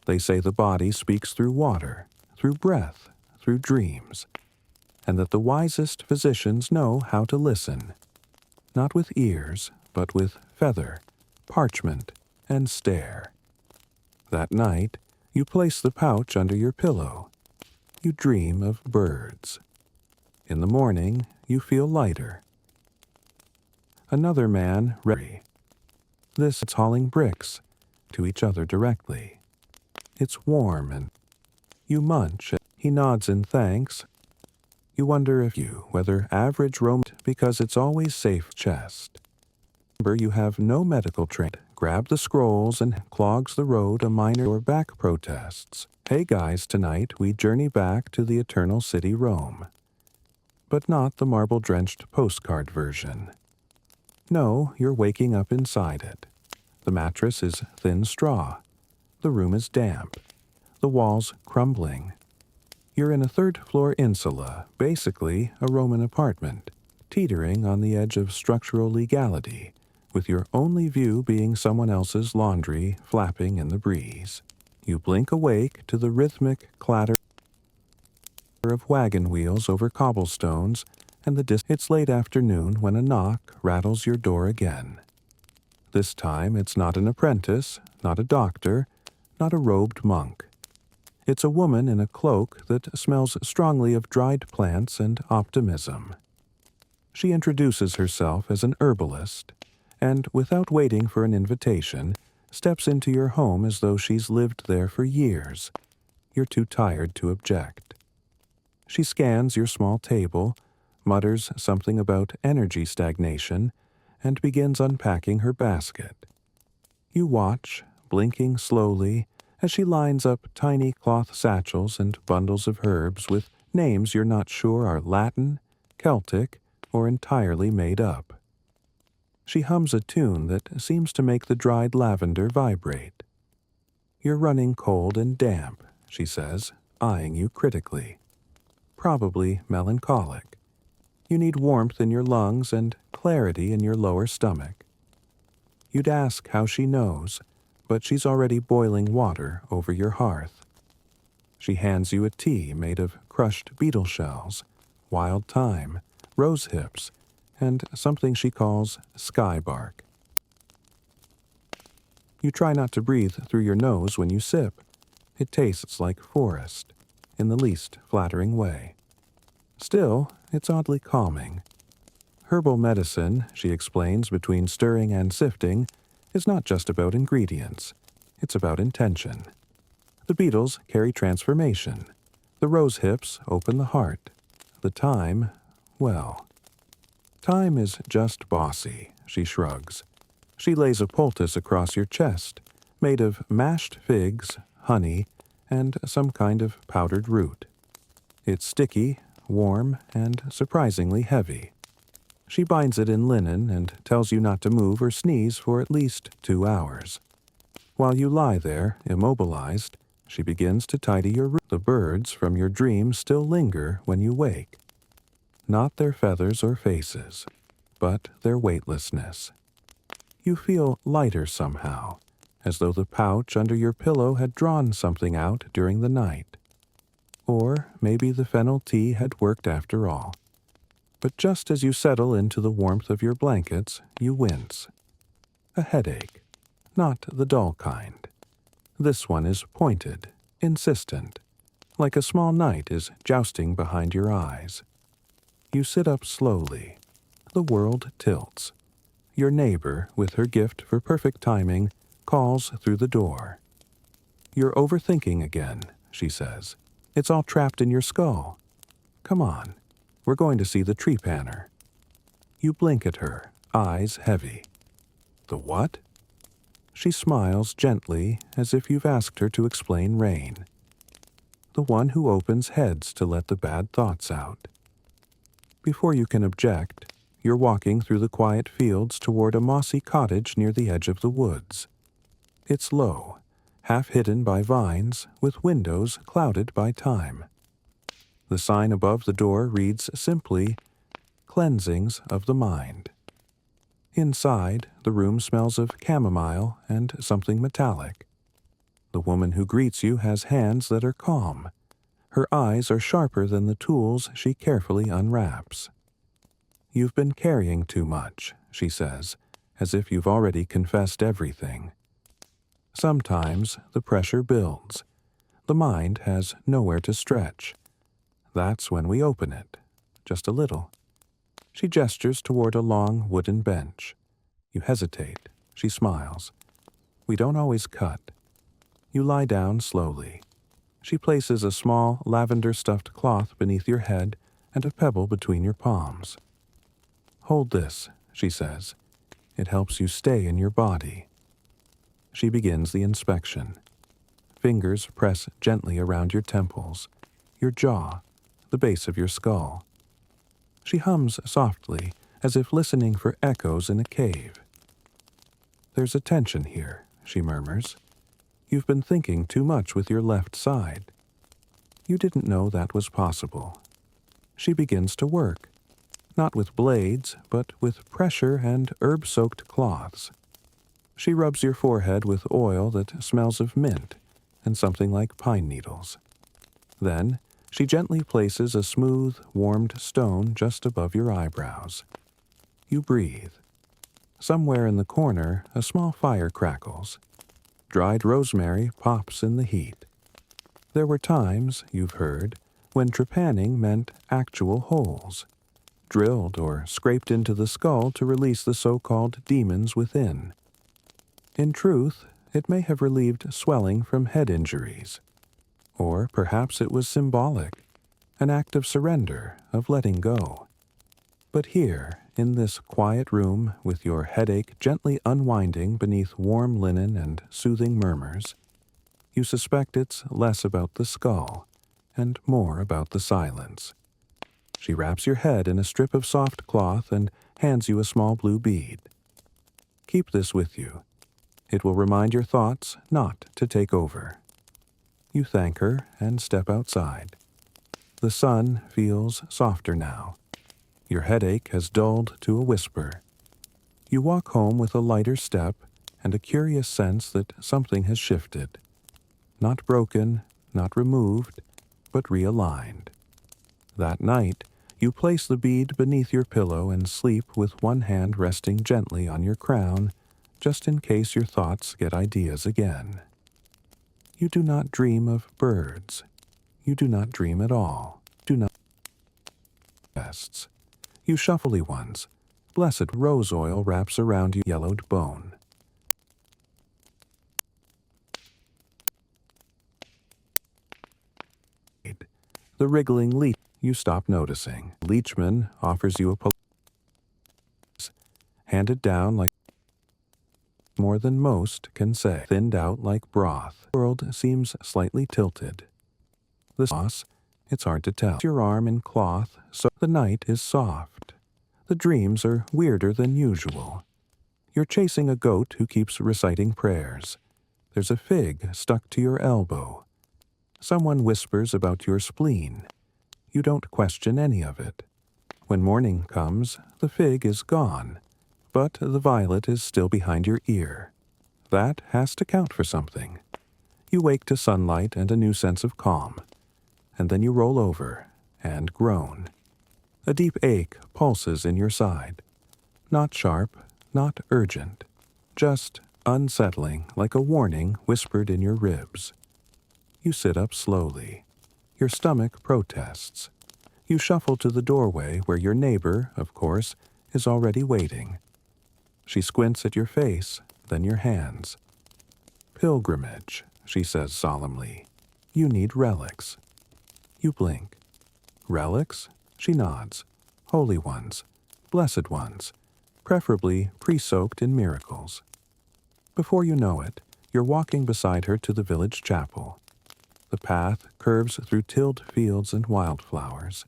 S1: They say the body speaks through water, through breath, through dreams, and that the wisest physicians know how to listen, not with ears, but with feather, parchment, and stare. That night, you place the pouch under your pillow. You dream of birds. In the morning, you feel lighter, Another man ready. This it's hauling bricks to each other directly. It's warm and you munch. He nods in thanks. You wonder if whether average Roman because it's always safe chest. Remember you have no medical training. Grab the scrolls and clogs the road a minor or back protests. Hey guys, tonight we journey back to the eternal city Rome. But not the marble-drenched postcard version. No, you're waking up inside it. The mattress is thin straw. The room is damp. The walls crumbling. You're in a third-floor insula, basically a Roman apartment, teetering on the edge of structural legality, with your only view being someone else's laundry flapping in the breeze. You blink awake to the rhythmic clatter of wagon wheels over cobblestones, and it's late afternoon when a knock rattles your door again. This time it's not an apprentice, not a doctor, not a robed monk. It's a woman in a cloak that smells strongly of dried plants and optimism. She introduces herself as an herbalist, and without waiting for an invitation, steps into your home as though she's lived there for years. You're too tired to object. She scans your small table, mutters something about energy stagnation, and begins unpacking her basket. You watch, blinking slowly, as she lines up tiny cloth satchels and bundles of herbs with names you're not sure are Latin, Celtic, or entirely made up. She hums a tune that seems to make the dried lavender vibrate. You're running cold and damp, she says, eyeing you critically. Probably melancholic. You need warmth in your lungs and clarity in your lower stomach. You'd ask how she knows, but she's already boiling water over your hearth. She hands you a tea made of crushed beetle shells, wild thyme, rose hips, and something she calls sky bark. You try not to breathe through your nose when you sip. It tastes like forest, in the least flattering way. Still, it's oddly calming. Herbal medicine, she explains between stirring and sifting, is not just about ingredients. It's about intention. The beetles carry transformation. The rose hips open the heart. The thyme, well. Time is just bossy, she shrugs. She lays a poultice across your chest, made of mashed figs, honey, and some kind of powdered root. It's sticky, warm, and surprisingly heavy. She binds it in linen and tells you not to move or sneeze for at least 2 hours. While you lie there, immobilized, she begins to tidy your room. The birds from your dreams still linger when you wake. Not their feathers or faces, but their weightlessness. You feel lighter somehow, as though the pouch under your pillow had drawn something out during the night. Or maybe the fennel tea had worked after all. But just as you settle into the warmth of your blankets, you wince. A headache. Not the dull kind. This one is pointed, insistent, like a small knight is jousting behind your eyes. You sit up slowly. The world tilts. Your neighbor, with her gift for perfect timing, calls through the door. You're overthinking again, she says. It's all trapped in your skull. Come on. We're going to see the tree panner. You blink at her, eyes heavy. The what? She smiles gently, as if you've asked her to explain rain. The one who opens heads to let the bad thoughts out. Before you can object, you're walking through the quiet fields toward a mossy cottage near the edge of the woods. It's low, half hidden by vines, with windows clouded by time. The sign above the door reads simply, "Cleansings of the Mind." Inside, the room smells of chamomile and something metallic. The woman who greets you has hands that are calm. Her eyes are sharper than the tools she carefully unwraps. You've been carrying too much, she says, as if you've already confessed everything. Sometimes the pressure builds. The mind has nowhere to stretch. That's when we open it, just a little. She gestures toward a long wooden bench. You hesitate. She smiles. We don't always cut. You lie down slowly. She places a small lavender-stuffed cloth beneath your head and a pebble between your palms. Hold this, she says. It helps you stay in your body. She begins the inspection. Fingers press gently around your temples, your jaw, the base of your skull. She hums softly, as if listening for echoes in a cave. There's a tension here, she murmurs. You've been thinking too much with your left side. You didn't know that was possible. She begins to work, not with blades, but with pressure and herb-soaked cloths. She rubs your forehead with oil that smells of mint and something like pine needles. Then, she gently places a smooth, warmed stone just above your eyebrows. You breathe. Somewhere in the corner, a small fire crackles. Dried rosemary pops in the heat. There were times, you've heard, when trepanning meant actual holes, drilled or scraped into the skull to release the so-called demons within. In truth, it may have relieved swelling from head injuries. Or perhaps it was symbolic, an act of surrender, of letting go. But here, in this quiet room, with your headache gently unwinding beneath warm linen and soothing murmurs, you suspect it's less about the skull and more about the silence. She wraps your head in a strip of soft cloth and hands you a small blue bead. Keep this with you. It will remind your thoughts not to take over. You thank her and step outside. The sun feels softer now. Your headache has dulled to a whisper. You walk home with a lighter step and a curious sense that something has shifted. Not broken, not removed, but realigned. That night, you place the bead beneath your pillow and sleep with one hand resting gently on your crown, just in case your thoughts get ideas again. You do not dream of birds. You do not dream at all. Do not rests. You shuffly ones. Blessed rose oil wraps around you yellowed bone. The wriggling leech you stop noticing. Leechman offers you a handed down like more than most can say, thinned out like broth. The world seems slightly tilted. The sauce, it's hard to tell. Your arm in cloth, so the night is soft. The dreams are weirder than usual. You're chasing a goat who keeps reciting prayers. There's a fig stuck to your elbow. Someone whispers about your spleen. You don't question any of it. When morning comes, the fig is gone, but the violet is still behind your ear. That has to count for something. You wake to sunlight and a new sense of calm, and then you roll over and groan. A deep ache pulses in your side. Not sharp, not urgent, just unsettling like a warning whispered in your ribs. You sit up slowly. Your stomach protests. You shuffle to the doorway where your neighbor, of course, is already waiting. She squints at your face, then your hands. Pilgrimage, she says solemnly. You need relics. You blink. Relics? She nods. Holy ones. Blessed ones. Preferably pre-soaked in miracles. Before you know it, you're walking beside her to the village chapel. The path curves through tilled fields and wildflowers,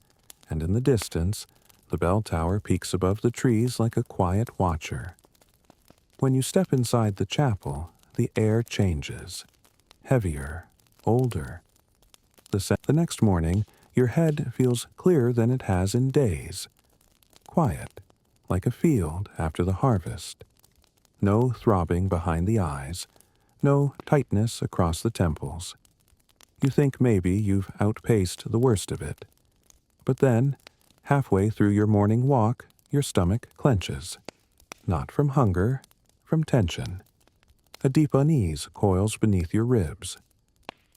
S1: and in the distance, the bell tower peaks above the trees like a quiet watcher. When you step inside the chapel, the air changes. Heavier, older. The next morning, your head feels clearer than it has in days. Quiet, like a field after the harvest. No throbbing behind the eyes, no tightness across the temples. You think maybe you've outpaced the worst of it. But then, halfway through your morning walk, your stomach clenches. Not from hunger, from tension. A deep unease coils beneath your ribs.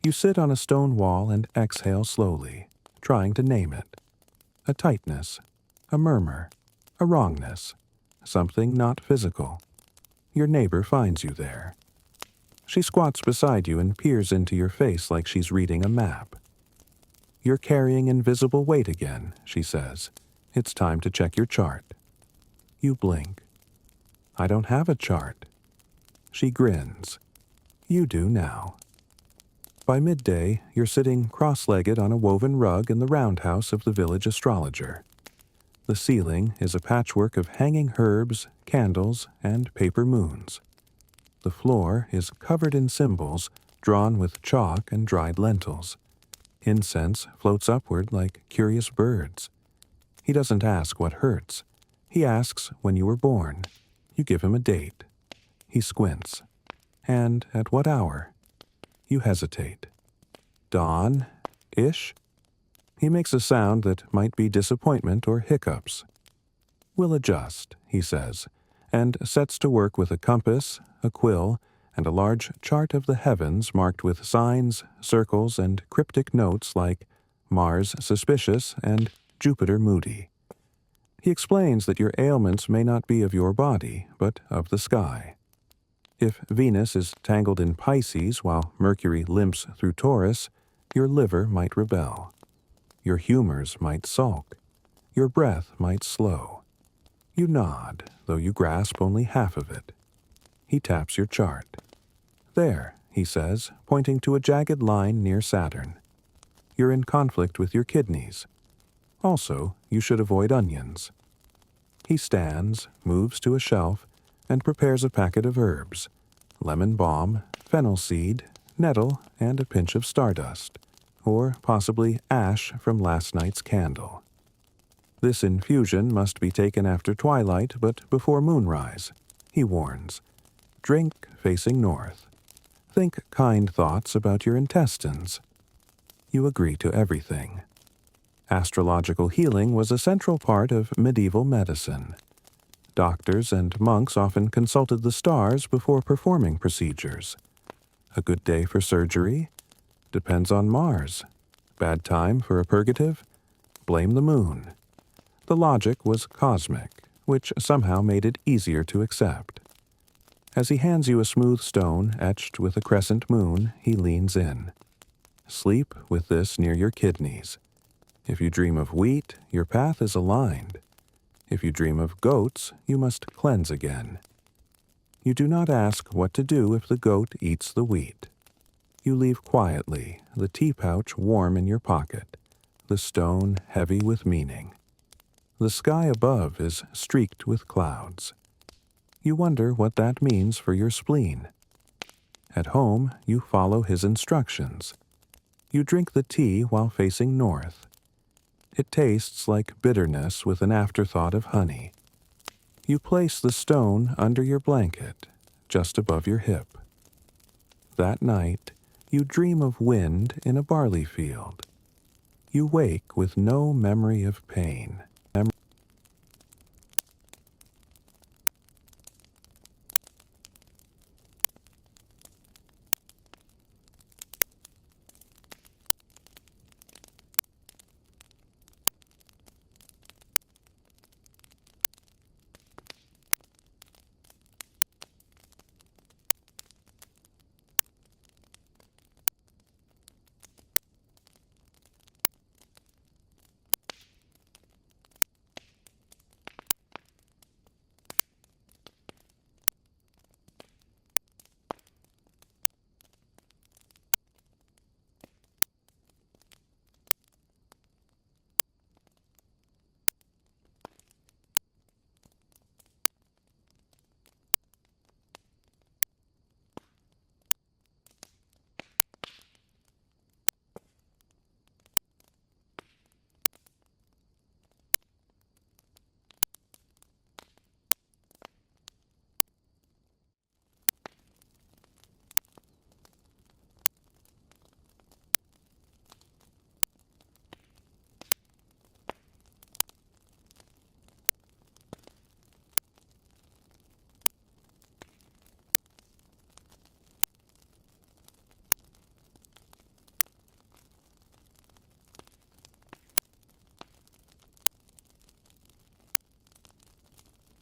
S1: You sit on a stone wall and exhale slowly, trying to name it. A tightness, a murmur, A wrongness, something not physical. Your neighbor finds you there. She squats beside you and peers into your face like she's reading a map. You're carrying invisible weight again, she says. It's time to check your chart. You blink. I don't have a chart. She grins. You do now. By midday, you're sitting cross-legged on a woven rug in the roundhouse of the village astrologer. The ceiling is a patchwork of hanging herbs, candles, and paper moons. The floor is covered in symbols drawn with chalk and dried lentils. Incense floats upward like curious birds. He doesn't ask what hurts. He asks when you were born. You give him a date. He squints. And at what hour? You hesitate. Dawn-ish? He makes a sound that might be disappointment or hiccups. We'll adjust, he says, and sets to work with a compass, a quill, and a large chart of the heavens marked with signs, circles, and cryptic notes like Mars suspicious and Jupiter moody. He explains that your ailments may not be of your body, but of the sky. If Venus is tangled in Pisces while Mercury limps through Taurus, your liver might rebel. Your humors might sulk. Your breath might slow. You nod, though you grasp only half of it. He taps your chart. There, he says, pointing to a jagged line near Saturn. You're in conflict with your kidneys. Also, you should avoid onions. He stands, moves to a shelf, and prepares a packet of herbs, lemon balm, fennel seed, nettle, and a pinch of stardust, or possibly ash from last night's candle. This infusion must be taken after twilight but before moonrise, he warns. Drink facing north. Think kind thoughts about your intestines. You agree to everything. Astrological healing was a central part of medieval medicine. Doctors and monks often consulted the stars before performing procedures. A good day for surgery? Depends on Mars. Bad time for a purgative? Blame the moon. The logic was cosmic, which somehow made it easier to accept. As he hands you a smooth stone etched with a crescent moon, he leans in. Sleep with this near your kidneys. If you dream of wheat, your path is aligned. If you dream of goats, you must cleanse again. You do not ask what to do if the goat eats the wheat. You leave quietly, the tea pouch warm in your pocket, the stone heavy with meaning. The sky above is streaked with clouds. You wonder what that means for your spleen. At home, you follow his instructions. You drink the tea while facing north. It tastes like bitterness with an afterthought of honey. You place the stone under your blanket, just above your hip. That night, you dream of wind in a barley field. You wake with no memory of pain.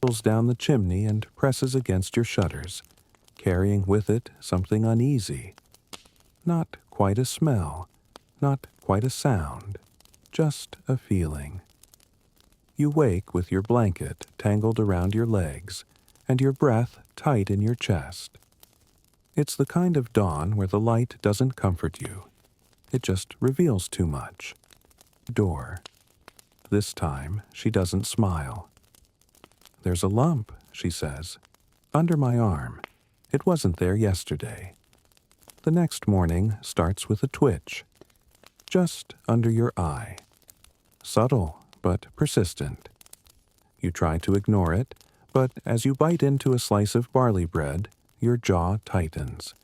S1: tumbles down the chimney and presses against your shutters, carrying with it something uneasy. Not quite a smell, not quite a sound, just a feeling. You wake with your blanket tangled around your legs and your breath tight in your chest. It's the kind of dawn where the light doesn't comfort you. It just reveals too much. Door. This time, she doesn't smile. "There's a lump," she says, "under my arm. It wasn't there yesterday." The next morning starts with a twitch, just under your eye. Subtle, but persistent. You try to ignore it, but as you bite into a slice of barley bread, your jaw tightens,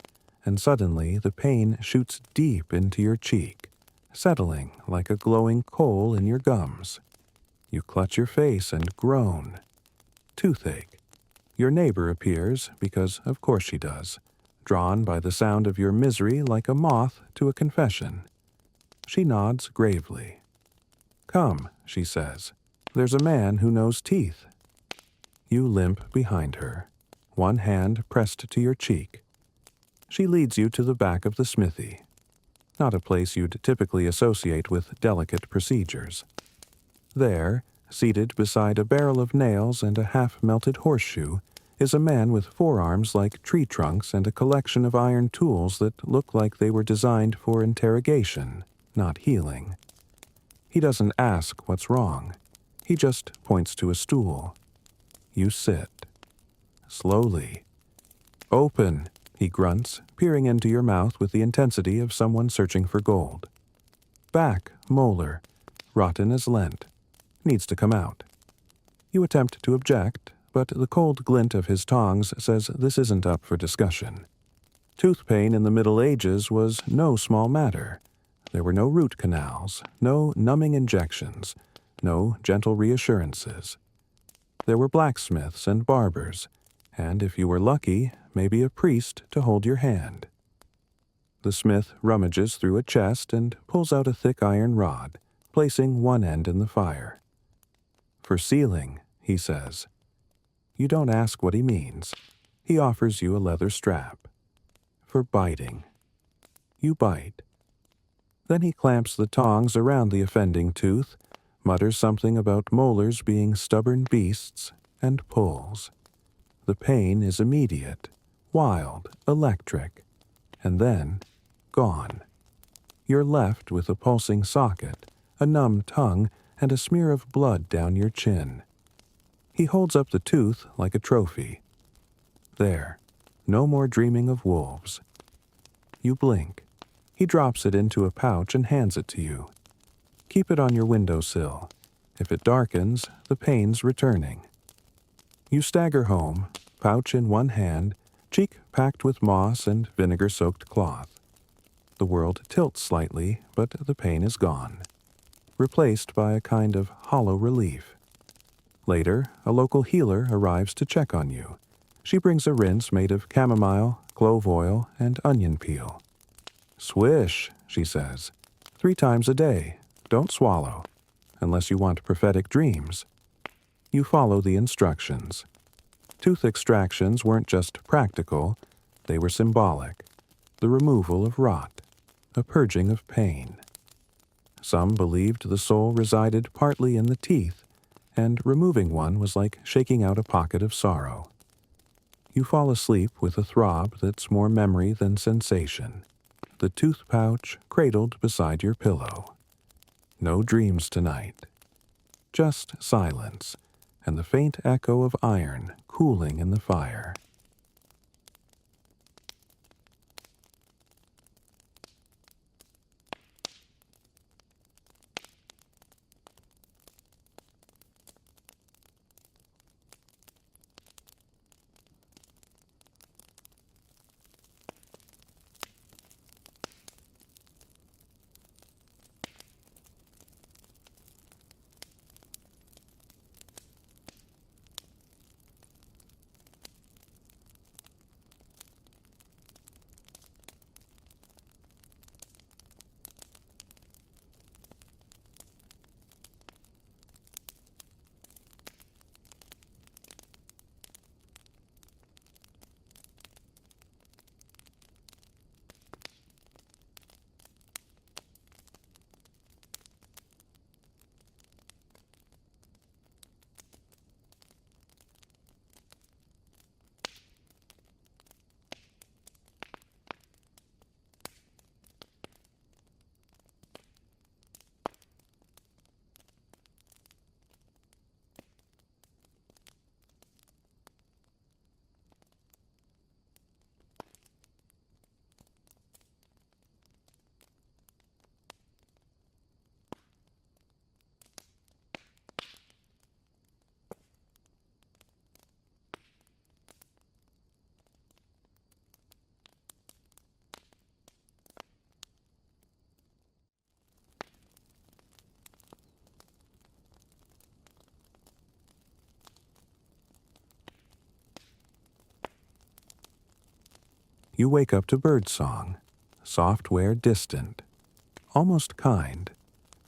S1: and suddenly the pain shoots deep into your cheek, settling like a glowing coal in your gums. You clutch your face and groan. Toothache. Your neighbor appears, because of course she does, drawn by the sound of your misery like a moth to a confession. She nods gravely. "Come," she says. "There's a man who knows teeth." You limp behind her, one hand pressed to your cheek. She leads you to the back of the smithy, not a place you'd typically associate with delicate procedures. There, seated beside a barrel of nails and a half-melted horseshoe, is a man with forearms like tree trunks and a collection of iron tools that look like they were designed for interrogation, not healing. He doesn't ask what's wrong. He just points to a stool. You sit. Slowly. "Open," he grunts, peering into your mouth with the intensity of someone searching for gold. "Back, molar. Rotten as lint. Needs to come out." You attempt to object, but the cold glint of his tongs says this isn't up for discussion. Tooth pain in the Middle Ages was no small matter. There were no root canals, no numbing injections, no gentle reassurances. There were blacksmiths and barbers, and if you were lucky, maybe a priest to hold your hand. The smith rummages through a chest and pulls out a thick iron rod, placing one end in the fire. "For sealing," he says. You don't ask what he means. He offers you a leather strap. "For biting." You bite. Then he clamps the tongs around the offending tooth, mutters something about molars being stubborn beasts, and pulls. The pain is immediate, wild, electric, and then gone. You're left with a pulsing socket, a numb tongue, and a smear of blood down your chin. He holds up the tooth like a trophy. There, no more dreaming of wolves. You blink. He drops it into a pouch and hands it to you. Keep it on your windowsill. If it darkens, the pain's returning. You stagger home, pouch in one hand, cheek packed with moss and vinegar-soaked cloth. The world tilts slightly, but the pain is gone, replaced by a kind of hollow relief. Later, a local healer arrives to check on you. She brings a rinse made of chamomile, clove oil, and onion peel. "Swish," she says. 3 times a day. Don't swallow, unless you want prophetic dreams. You follow the instructions. Tooth extractions weren't just practical, they were symbolic. The removal of rot, a purging of pain. Some believed the soul resided partly in the teeth, and removing one was like shaking out a pocket of sorrow. You fall asleep with a throb that's more memory than sensation. The tooth pouch cradled beside your pillow. No dreams tonight. Just silence, and the faint echo of iron cooling in the fire. You wake up to birdsong, software distant, almost kind,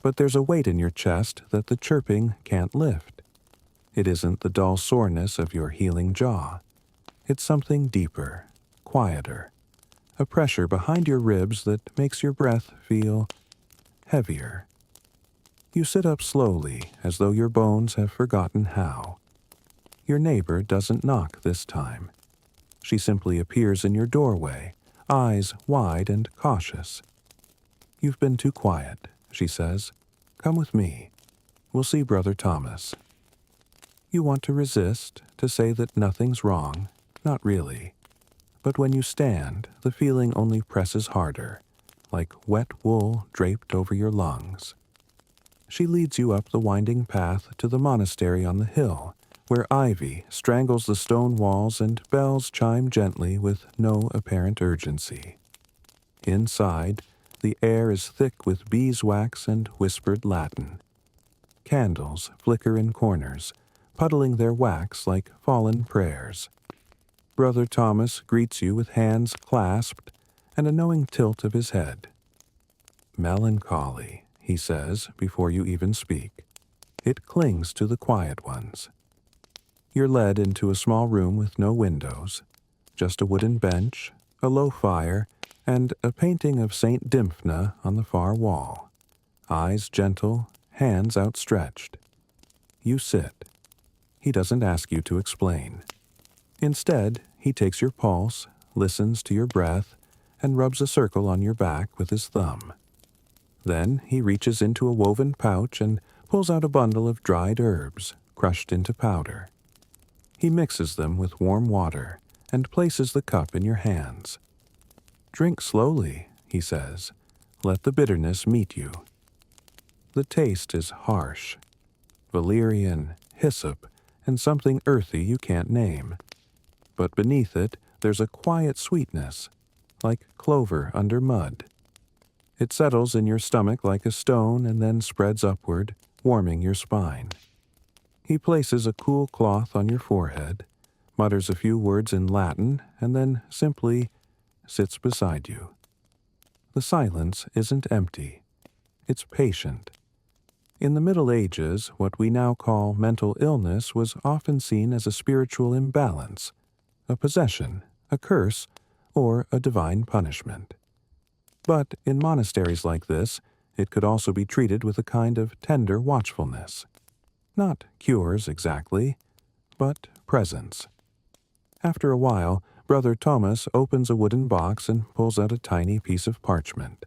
S1: but there's a weight in your chest that the chirping can't lift. It isn't the dull soreness of your healing jaw. It's something deeper, quieter, a pressure behind your ribs that makes your breath feel heavier. You sit up slowly, as though your bones have forgotten how. Your neighbor doesn't knock this time. She simply appears in your doorway, eyes wide and cautious. "You've been too quiet," she says. "Come with me. We'll see Brother Thomas." You want to resist, to say that nothing's wrong, not really. But when you stand, the feeling only presses harder, like wet wool draped over your lungs. She leads you up the winding path to the monastery on the hill, where ivy strangles the stone walls and bells chime gently with no apparent urgency. Inside, the air is thick with beeswax and whispered Latin. Candles flicker in corners, puddling their wax like fallen prayers. Brother Thomas greets you with hands clasped and a knowing tilt of his head. "Melancholy," he says before you even speak. "It clings to the quiet ones." You're led into a small room with no windows, just a wooden bench, a low fire, and a painting of Saint Dymphna on the far wall. Eyes gentle, hands outstretched. You sit. He doesn't ask you to explain. Instead, he takes your pulse, listens to your breath, and rubs a circle on your back with his thumb. Then he reaches into a woven pouch and pulls out a bundle of dried herbs, crushed into powder. He mixes them with warm water and places the cup in your hands. "Drink slowly," he says. "Let the bitterness meet you." The taste is harsh. Valerian, hyssop, and something earthy you can't name. But beneath it, there's a quiet sweetness, like clover under mud. It settles in your stomach like a stone and then spreads upward, warming your spine. He places a cool cloth on your forehead, mutters a few words in Latin, and then simply sits beside you. The silence isn't empty. It's patient. In the Middle Ages, what we now call mental illness was often seen as a spiritual imbalance, a possession, a curse, or a divine punishment. But in monasteries like this, it could also be treated with a kind of tender watchfulness. Not cures exactly, but presence. After a while, Brother Thomas opens a wooden box and pulls out a tiny piece of parchment.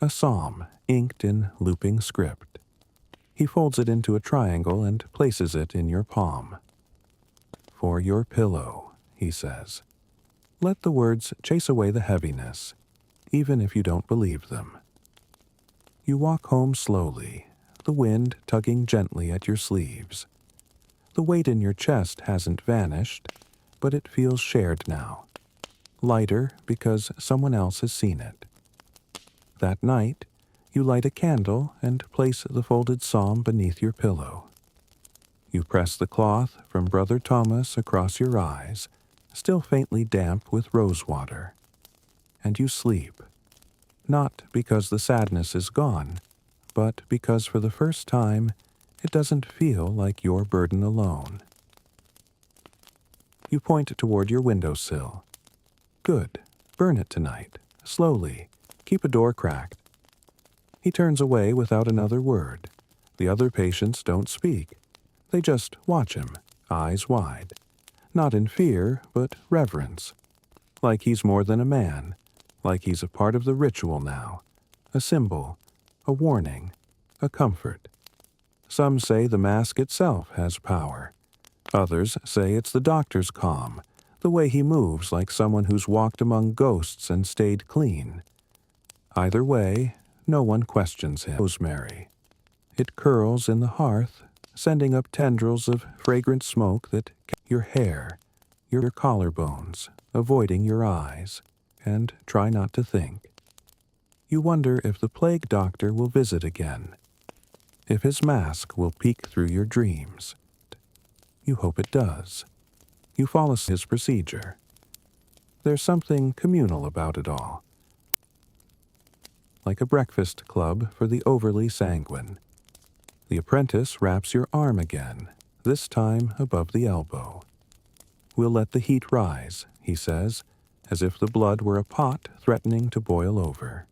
S1: A psalm, inked in looping script. He folds it into a triangle and places it in your palm. "For your pillow," he says. Let the words chase away the heaviness, even if you don't believe them. You walk home slowly, the wind tugging gently at your sleeves. The weight in your chest hasn't vanished, but it feels shared now. Lighter because someone else has seen it. That night, you light a candle and place the folded psalm beneath your pillow. You press the cloth from Brother Thomas across your eyes, still faintly damp with rose water. And you sleep. Not because the sadness is gone, but because for the first time, it doesn't feel like your burden alone. You point toward your windowsill. "Good. Burn it tonight. Slowly. Keep a door cracked." He turns away without another word. The other patients don't speak. They just watch him, eyes wide. Not in fear, but reverence. Like he's more than a man. Like he's a part of the ritual now. A symbol. A warning. A comfort. Some say the mask itself has power. Others say it's the doctor's calm, the way he moves like someone who's walked among ghosts and stayed clean. Either way, no one questions him. Rosemary. It curls in the hearth, sending up tendrils of fragrant smoke that your hair, your collarbones, avoiding your eyes, and try not to think. You wonder if the plague doctor will visit again, if his mask will peek through your dreams. You hope it does. You follow his procedure. There's something communal about it all, like a breakfast club for the overly sanguine. The apprentice wraps your arm again, this time above the elbow. We'll let the heat rise, he says, as if the blood were a pot threatening to boil over.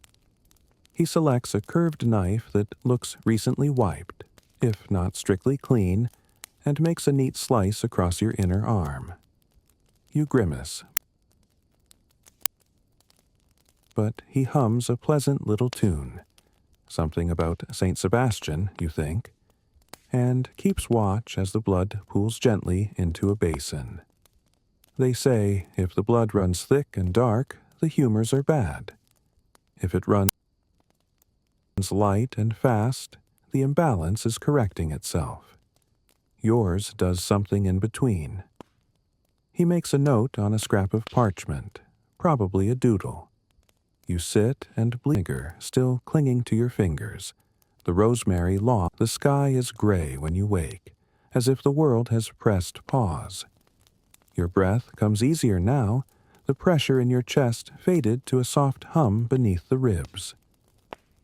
S1: He selects a curved knife that looks recently wiped, if not strictly clean, and makes a neat slice across your inner arm. You grimace, but he hums a pleasant little tune, something about Saint Sebastian, you think, and keeps watch as the blood pools gently into a basin. They say if the blood runs thick and dark, the humors are bad. If it runs light and fast, the imbalance is correcting itself. Yours does something in between. He makes a note on a scrap of parchment, probably a doodle. You sit and vinegar still clinging to your fingers. The rosemary law. The sky is gray when you wake, as if the world has pressed pause. Your breath comes easier now, the pressure in your chest faded to a soft hum beneath the ribs.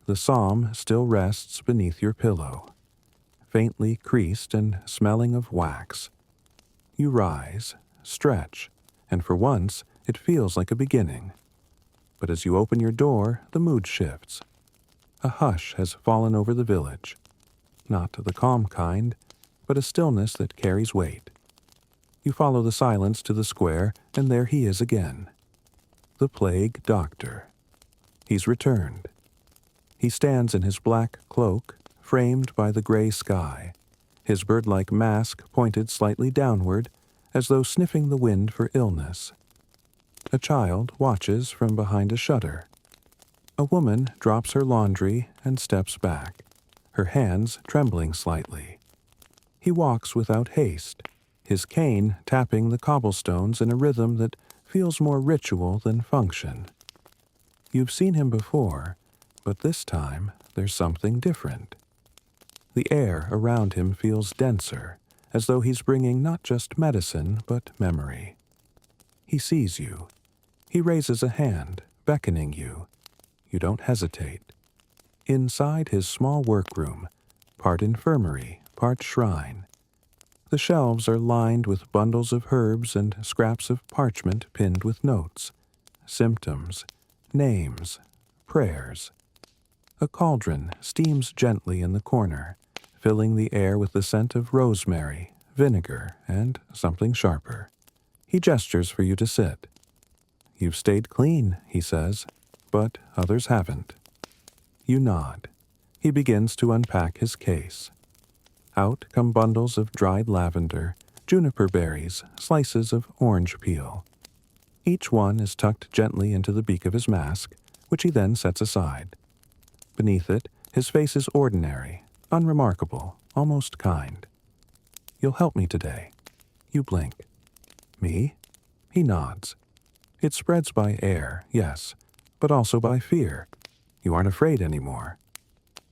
S1: The psalm still rests beneath your pillow, faintly creased and smelling of wax. You rise, stretch, and for once it feels like a beginning. But as you open your door, the mood shifts. A hush has fallen over the village. Not the calm kind, but a stillness that carries weight. You follow the silence to the square, and there he is again. The plague doctor. He's returned. He stands in his black cloak, framed by the gray sky, his bird-like mask pointed slightly downward, as though sniffing the wind for illness. A child watches from behind a shutter. A woman drops her laundry and steps back, her hands trembling slightly. He walks without haste, his cane tapping the cobblestones in a rhythm that feels more ritual than function. You've seen him before, but this time there's something different. The air around him feels denser, as though he's bringing not just medicine, but memory. He sees you. He raises a hand, beckoning you. You don't hesitate. Inside his small workroom, part infirmary, part shrine. The shelves are lined with bundles of herbs and scraps of parchment pinned with notes, symptoms, names, prayers. A cauldron steams gently in the corner, filling the air with the scent of rosemary, vinegar, and something sharper. He gestures for you to sit. You've stayed clean, he says, but others haven't. You nod. He begins to unpack his case. Out come bundles of dried lavender, juniper berries, slices of orange peel. Each one is tucked gently into the beak of his mask, which he then sets aside. Beneath it, his face is ordinary, unremarkable, almost kind. You'll help me today. You blink. Me? He nods. It spreads by air, yes, but also by fear. You aren't afraid anymore.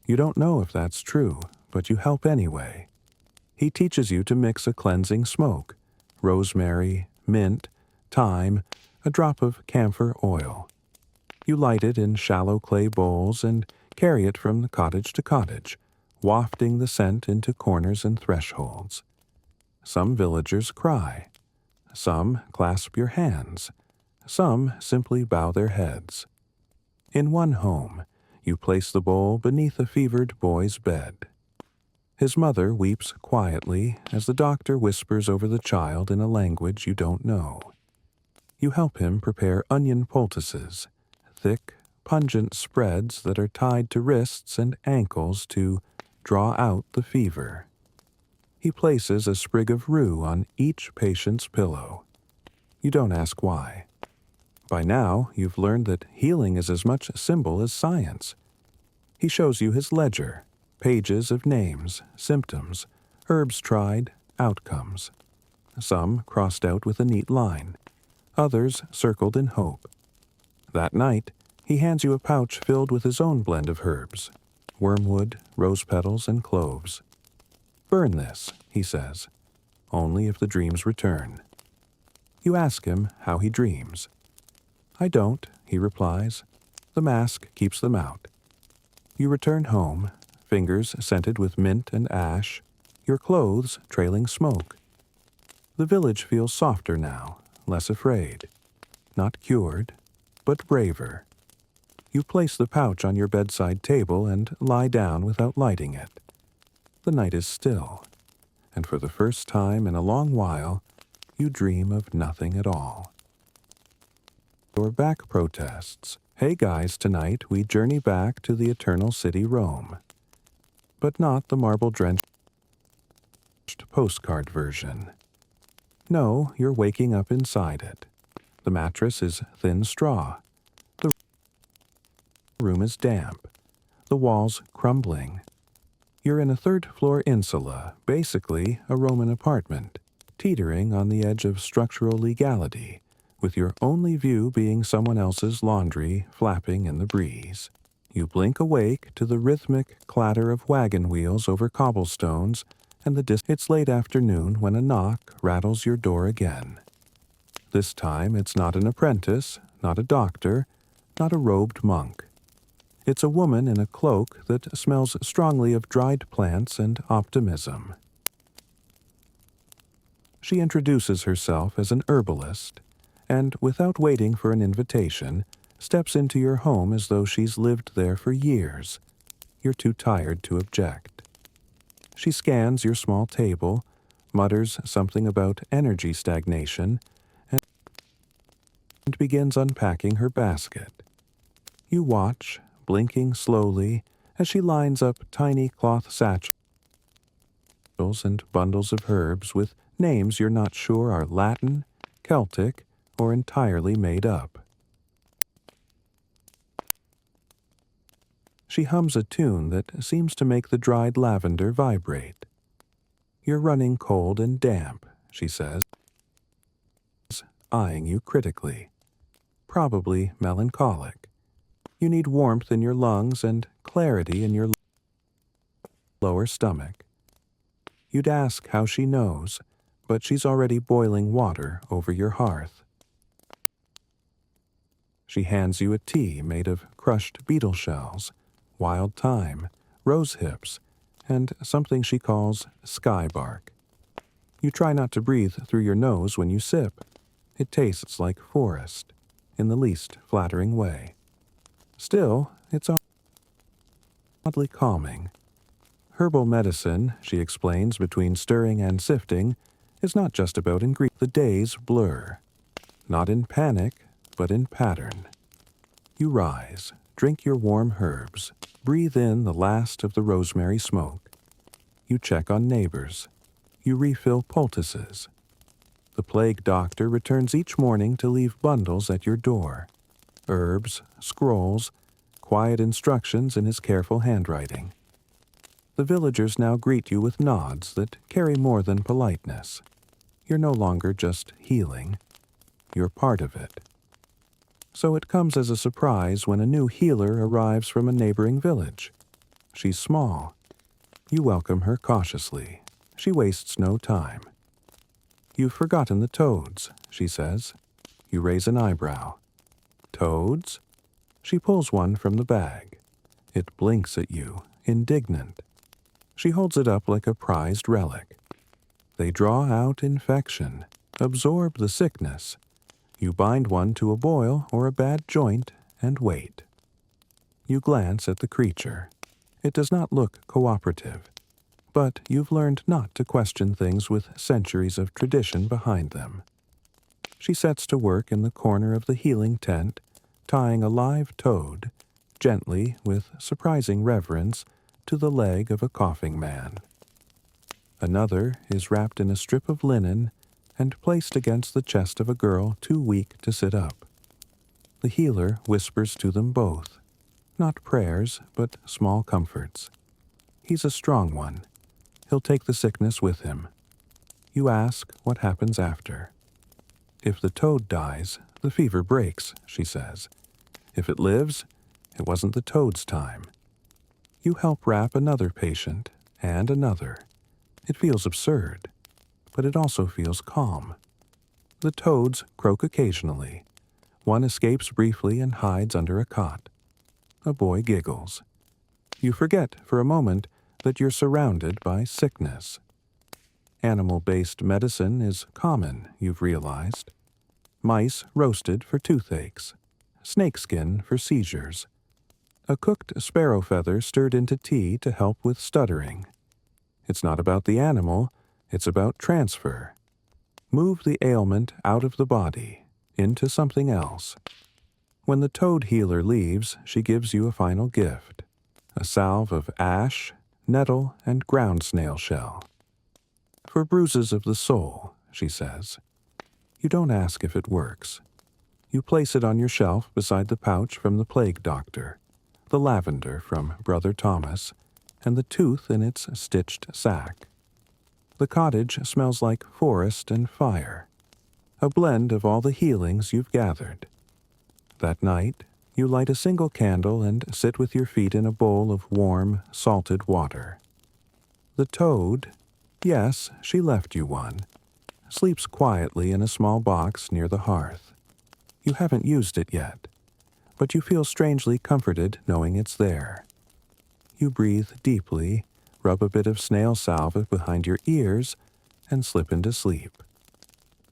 S1: You don't know if that's true, but you help anyway. He teaches you to mix a cleansing smoke, rosemary, mint, thyme, a drop of camphor oil. You light it in shallow clay bowls and carry it from cottage to cottage, wafting the scent into corners and thresholds. Some villagers cry. Some clasp your hands. Some simply bow their heads. In one home, you place the bowl beneath a fevered boy's bed. His mother weeps quietly as the doctor whispers over the child in a language you don't know. You help him prepare onion poultices, thick, pungent spreads that are tied to wrists and ankles to draw out the fever. He places a sprig of rue on each patient's pillow. You don't ask why. By now, you've learned that healing is as much symbol as science. He shows you his ledger, pages of names, symptoms, herbs tried, outcomes. Some crossed out with a neat line, others circled in hope. That night, he hands you a pouch filled with his own blend of herbs, wormwood, rose petals, and cloves. Burn this, he says, only if the dreams return. You ask him how he dreams. I don't, he replies. The mask keeps them out. You return home, fingers scented with mint and ash, your clothes trailing smoke. The village feels softer now, less afraid. Not cured, but braver. You place the pouch on your bedside table and lie down without lighting it. The night is still, and for the first time in a long while, you dream of nothing at all. Your back protests. Hey guys, tonight we journey back to the eternal city Rome. But not the marble-drenched postcard version. No, you're waking up inside it. The mattress is thin straw. The room is damp. The walls crumbling. You're in a third-floor insula, basically a Roman apartment, teetering on the edge of structural legality, with your only view being someone else's laundry flapping in the breeze. You blink awake to the rhythmic clatter of wagon wheels over cobblestones and it's late afternoon when a knock rattles your door again. This time it's not an apprentice, not a doctor, not a robed monk. It's a woman in a cloak that smells strongly of dried plants and optimism. She introduces herself as an herbalist, and without waiting for an invitation, steps into your home as though she's lived there for years. You're too tired to object. She scans your small table, mutters something about energy stagnation, and begins unpacking her basket. You watch, blinking slowly, as she lines up tiny cloth satchels and bundles of herbs with names you're not sure are Latin, Celtic, or entirely made up. She hums a tune that seems to make the dried lavender vibrate. You're running cold and damp, she says, eyeing you critically. Probably melancholic. You need warmth in your lungs and clarity in your lower stomach. You'd ask how she knows, but she's already boiling water over your hearth. She hands you a tea made of crushed beetle shells, wild thyme, rose hips, and something she calls sky bark. You try not to breathe through your nose when you sip. It tastes like forest, in the least flattering way. Still, it's oddly calming. Herbal medicine, she explains between stirring and sifting, is not just about ingredients. The days blur. Not in panic, but in pattern. You rise, drink your warm herbs, breathe in the last of the rosemary smoke. You check on neighbors. You refill poultices. The plague doctor returns each morning to leave bundles at your door. Herbs, scrolls, quiet instructions in his careful handwriting. The villagers now greet you with nods that carry more than politeness. You're no longer just healing. You're part of it. So it comes as a surprise when a new healer arrives from a neighboring village. She's small. You welcome her cautiously. She wastes no time. You've forgotten the toads, she says. You raise an eyebrow. Toads? She pulls one from the bag. It blinks at you, indignant. She holds it up like a prized relic. They draw out infection, absorb the sickness. You bind one to a boil or a bad joint and wait. You glance at the creature. It does not look cooperative, but you've learned not to question things with centuries of tradition behind them. She sets to work in the corner of the healing tent, tying a live toad, gently, with surprising reverence, to the leg of a coughing man. Another is wrapped in a strip of linen and placed against the chest of a girl too weak to sit up. The healer whispers to them both, not prayers, but small comforts. He's a strong one. He'll take the sickness with him. You ask what happens after. If the toad dies, the fever breaks, she says. If it lives, it wasn't the toad's time. You help wrap another patient, and another. It feels absurd, but it also feels calm. The toads croak occasionally. One escapes briefly and hides under a cot. A boy giggles. You forget for a moment that you're surrounded by sickness. Animal-based medicine is common, you've realized. Mice roasted for toothaches, snakeskin for seizures, a cooked sparrow feather stirred into tea to help with stuttering. It's not about the animal, it's about transfer. Move the ailment out of the body, into something else. When the toad healer leaves, she gives you a final gift, a salve of ash, nettle, and ground snail shell. For bruises of the soul, she says. You don't ask if it works. You place it on your shelf beside the pouch from the plague doctor, the lavender from Brother Thomas, and the tooth in its stitched sack. The cottage smells like forest and fire, a blend of all the healings you've gathered. That night, you light a single candle and sit with your feet in a bowl of warm, salted water. The toad, yes, she left you one, sleeps quietly in a small box near the hearth. You haven't used it yet, but you feel strangely comforted knowing it's there. You breathe deeply, rub a bit of snail salve behind your ears, and slip into sleep.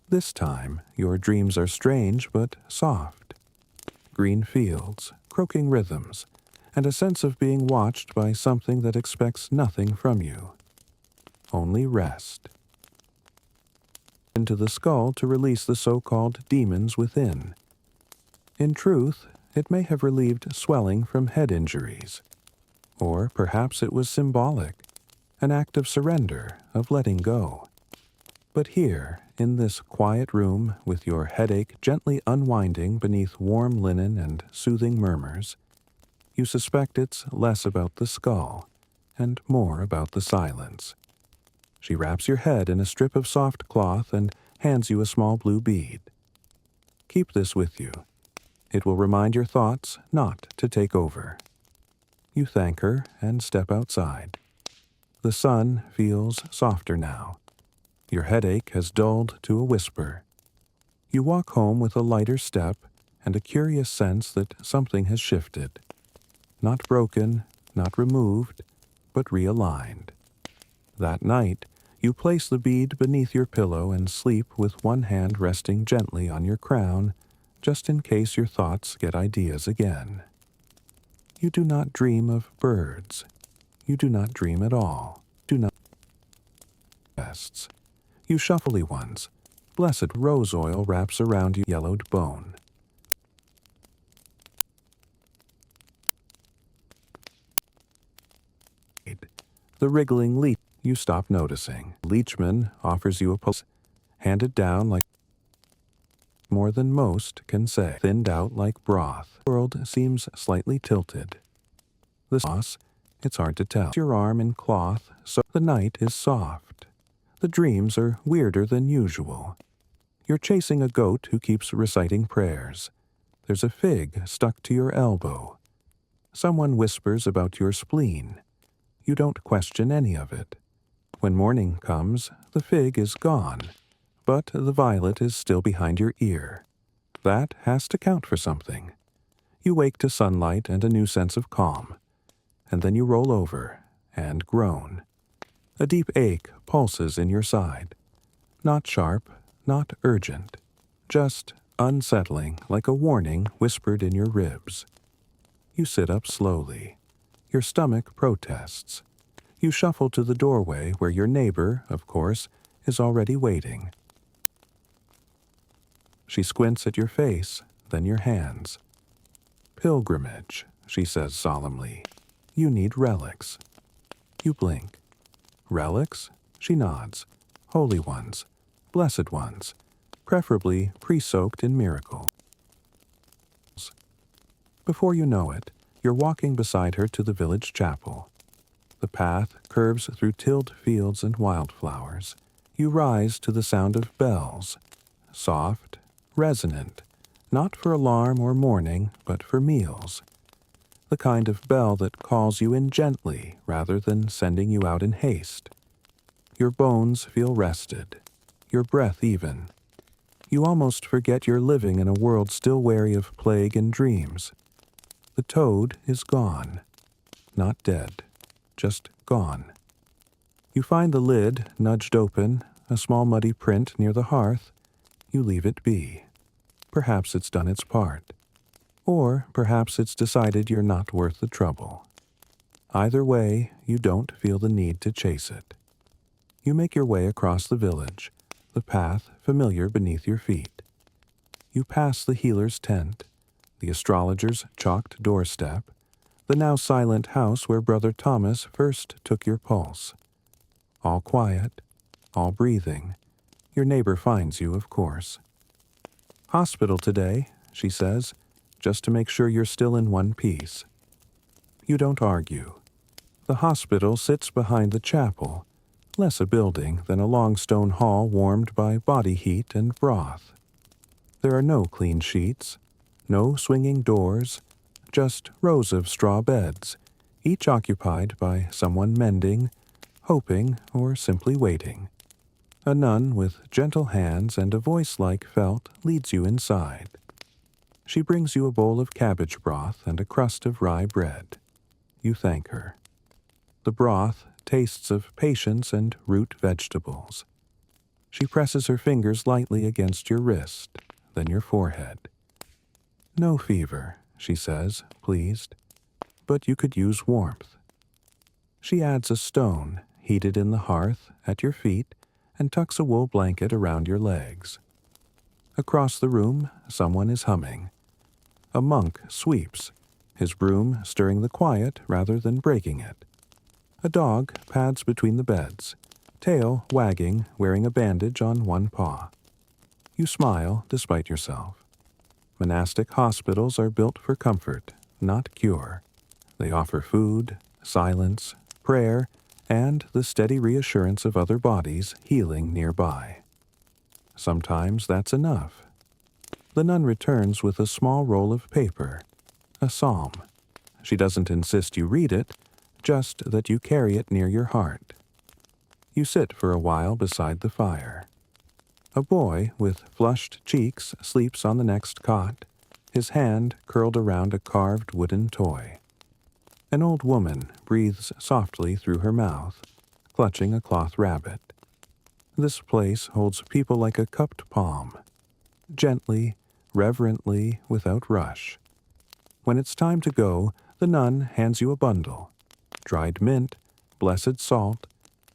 S1: This time, your dreams are strange but soft. Green fields, croaking rhythms, and a sense of being watched by something that expects nothing from you. Only rest. Into the skull to release the so-called demons within. In truth, it may have relieved swelling from head injuries. Or perhaps it was symbolic, an act of surrender, of letting go. But here, in this quiet room, with your headache gently unwinding beneath warm linen and soothing murmurs, you suspect it's less about the skull and more about the silence. She wraps your head in a strip of soft cloth and hands you a small blue bead. Keep this with you. It will remind your thoughts not to take over. You thank her and step outside. The sun feels softer now. Your headache has dulled to a whisper. You walk home with a lighter step and a curious sense that something has shifted. Not broken, not removed, but realigned. That night, you place the bead beneath your pillow and sleep with one hand resting gently on your crown, just in case your thoughts get ideas again. You do not dream of birds. You do not dream at all. Do not rests. You shuffly ones. Blessed rose oil wraps around you yellowed bone. The wriggling leech you stop noticing. Leechman offers you a pulse, handed down like more than most can say, thinned out like broth. The world seems slightly tilted. The sauce, it's hard to tell. Your arm in cloth, so the night is soft. The dreams are weirder than usual. You're chasing a goat who keeps reciting prayers. There's a fig stuck to your elbow. Someone whispers about your spleen. You don't question any of it. When morning comes, the fig is gone, but the violet is still behind your ear. That has to count for something. You wake to sunlight and a new sense of calm, and then you roll over and groan. A deep ache pulses in your side. Not sharp, not urgent, just unsettling like a warning whispered in your ribs. You sit up slowly. Your stomach protests. You shuffle to the doorway where your neighbor, of course, is already waiting. She squints at your face, then your hands. Pilgrimage, she says solemnly. You need relics. You blink. Relics? She nods. Holy ones. Blessed ones. Preferably pre-soaked in miracles. Before you know it, you're walking beside her to the village chapel. The path curves through tilled fields and wildflowers. You rise to the sound of bells, soft, resonant, not for alarm or mourning, but for meals. The kind of bell that calls you in gently rather than sending you out in haste. Your bones feel rested, your breath even. You almost forget you're living in a world still wary of plague and dreams. The toad is gone. Not dead, just gone. You find the lid nudged open, a small muddy print near the hearth. You leave it be. Perhaps it's done its part. Or perhaps it's decided you're not worth the trouble. Either way, you don't feel the need to chase it. You make your way across the village, the path familiar beneath your feet. You pass the healer's tent, the astrologer's chalked doorstep, the now silent house where Brother Thomas first took your pulse. All quiet, all breathing. Your neighbor finds you, of course. Hospital today, she says, just to make sure you're still in one piece. You don't argue. The hospital sits behind the chapel, less a building than a long stone hall warmed by body heat and broth. There are no clean sheets, no swinging doors, just rows of straw beds, each occupied by someone mending, hoping, or simply waiting. A nun with gentle hands and a voice like felt leads you inside. She brings you a bowl of cabbage broth and a crust of rye bread. You thank her. The broth tastes of patience and root vegetables. She presses her fingers lightly against your wrist, then your forehead. No fever, she says, pleased, but you could use warmth. She adds a stone, heated in the hearth, at your feet, and tucks a wool blanket around your legs. Across the room, someone is humming. A monk sweeps, his broom stirring the quiet rather than breaking it. A dog pads between the beds, tail wagging, wearing a bandage on one paw. You smile despite yourself. Monastic hospitals are built for comfort, not cure. They offer food, silence, prayer, and the steady reassurance of other bodies healing nearby. Sometimes that's enough. The nun returns with a small roll of paper, a psalm. She doesn't insist you read it, just that you carry it near your heart. You sit for a while beside the fire. A boy with flushed cheeks sleeps on the next cot, his hand curled around a carved wooden toy. An old woman breathes softly through her mouth, clutching a cloth rabbit. This place holds people like a cupped palm, gently, reverently, without rush. When it's time to go, the nun hands you a bundle, dried mint, blessed salt,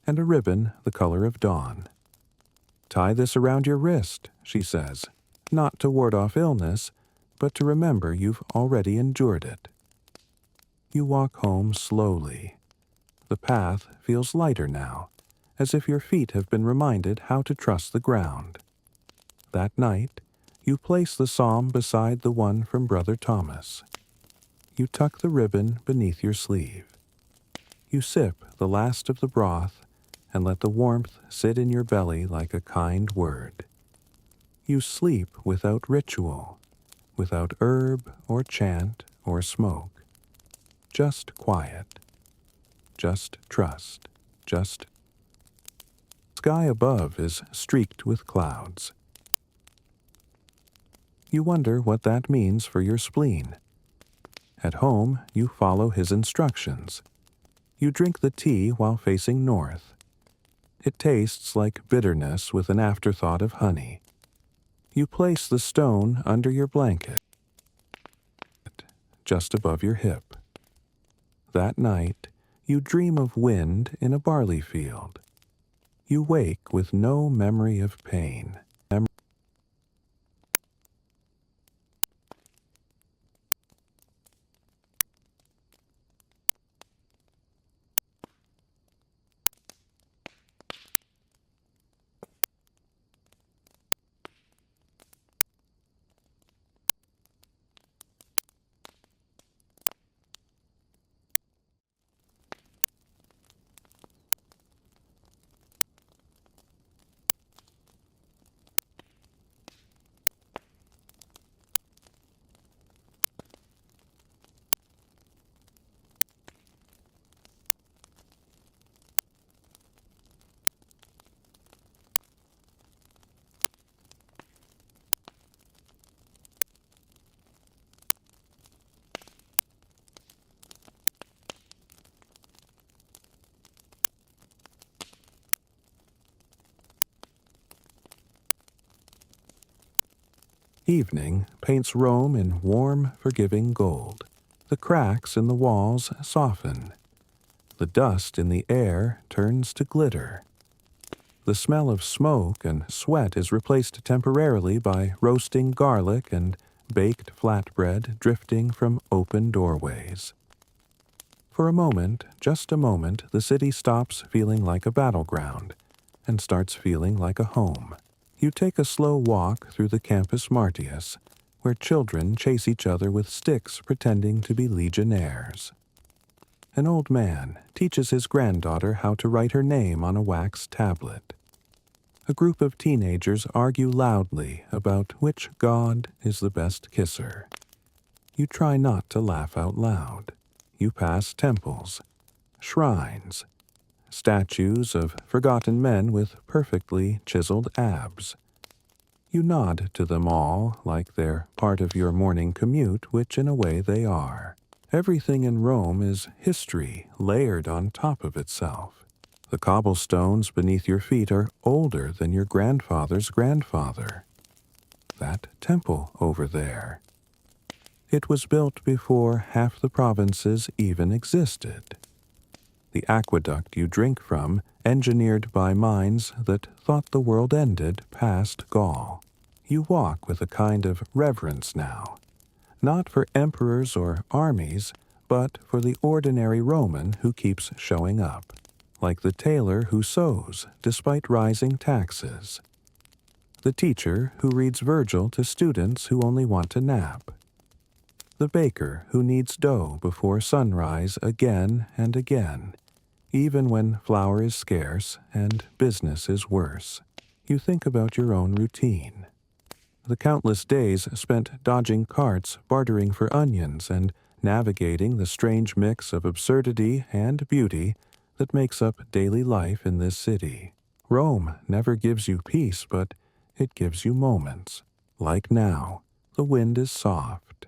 S1: and a ribbon the color of dawn. Tie this around your wrist, she says, not to ward off illness, but to remember you've already endured it. You walk home slowly. The path feels lighter now, as if your feet have been reminded how to trust the ground. That night, you place the psalm beside the one from Brother Thomas. You tuck the ribbon beneath your sleeve. You sip the last of the broth and let the warmth sit in your belly like a kind word. You sleep without ritual, without herb or chant or smoke. Just quiet. Just trust. Just. Sky above is streaked with clouds. You wonder what that means for your spleen. At home, you follow his instructions. You drink the tea while facing north. It tastes like bitterness with an afterthought of honey. You place the stone under your blanket, just above your hip. That night, you dream of wind in a barley field. You wake with no memory of pain. Evening paints Rome in warm, forgiving gold. The cracks in the walls soften. The dust in the air turns to glitter. The smell of smoke and sweat is replaced temporarily by roasting garlic and baked flatbread drifting from open doorways. For a moment, just a moment, the city stops feeling like a battleground and starts feeling like a home. You take a slow walk through the Campus Martius, where children chase each other with sticks pretending to be legionnaires. An old man teaches his granddaughter how to write her name on a wax tablet. A group of teenagers argue loudly about which god is the best kisser. You try not to laugh out loud. You pass temples, shrines, statues of forgotten men with perfectly chiseled abs. You nod to them all like they're part of your morning commute, which in a way they are. Everything in Rome is history layered on top of itself. The cobblestones beneath your feet are older than your grandfather's grandfather. That temple over there. It was built before half the provinces even existed. The aqueduct you drink from, engineered by minds that thought the world ended past Gaul. You walk with a kind of reverence now, not for emperors or armies, but for the ordinary Roman who keeps showing up, like the tailor who sews despite rising taxes, the teacher who reads Virgil to students who only want to nap, the baker who kneads dough before sunrise again and again, even when flour is scarce and business is worse. You think about your own routine. The countless days spent dodging carts, bartering for onions, and navigating the strange mix of absurdity and beauty that makes up daily life in this city. Rome never gives you peace, but it gives you moments. Like now, the wind is soft.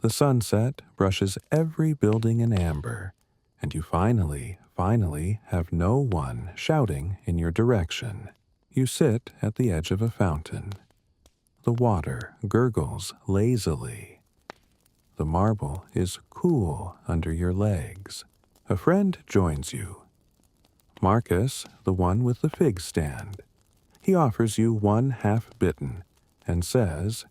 S1: The sunset brushes every building in amber, and you finally have no one shouting in your direction. You sit at the edge of a fountain. The water gurgles lazily. The marble is cool under your legs. A friend joins you. Marcus, the one with the fig stand. He offers you one half-bitten and says,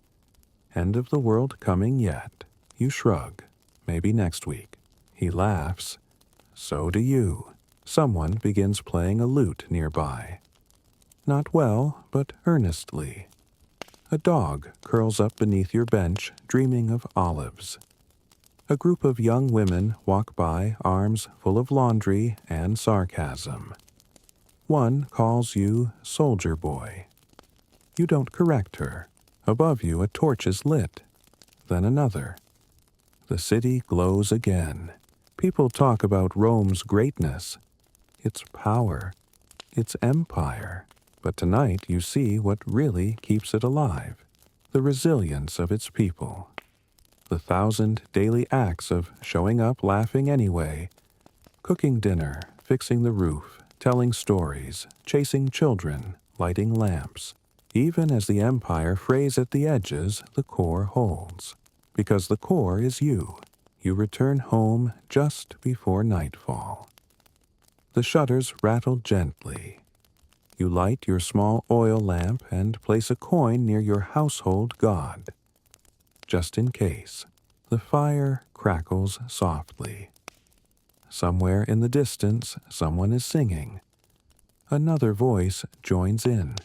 S1: "End of the world coming yet." You shrug. Maybe next week. He laughs. So do you. Someone begins playing a lute nearby. Not well, but earnestly. A dog curls up beneath your bench, dreaming of olives. A group of young women walk by, arms full of laundry and sarcasm. One calls you soldier boy. You don't correct her. Above you a torch is lit. Then another. The city glows again. People talk about Rome's greatness, its power, its empire. But tonight you see what really keeps it alive, the resilience of its people. The 1,000 daily acts of showing up laughing anyway, cooking dinner, fixing the roof, telling stories, chasing children, lighting lamps. Even as the empire frays at the edges, the core holds. Because the core is you. You return home just before nightfall. The shutters rattle gently. You light your small oil lamp and place a coin near your household god. Just in case, the fire crackles softly. Somewhere in the distance, someone is singing. Another voice joins in.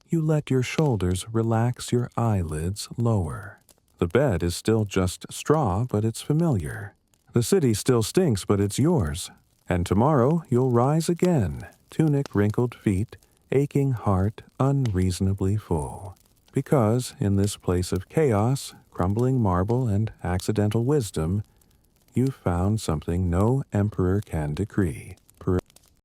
S1: You let your shoulders relax, your eyelids lower. The bed is still just straw, but it's familiar. The city still stinks, but it's yours. And tomorrow you'll rise again, tunic wrinkled feet, aching heart unreasonably full. Because in this place of chaos, crumbling marble, and accidental wisdom, you've found something no emperor can decree.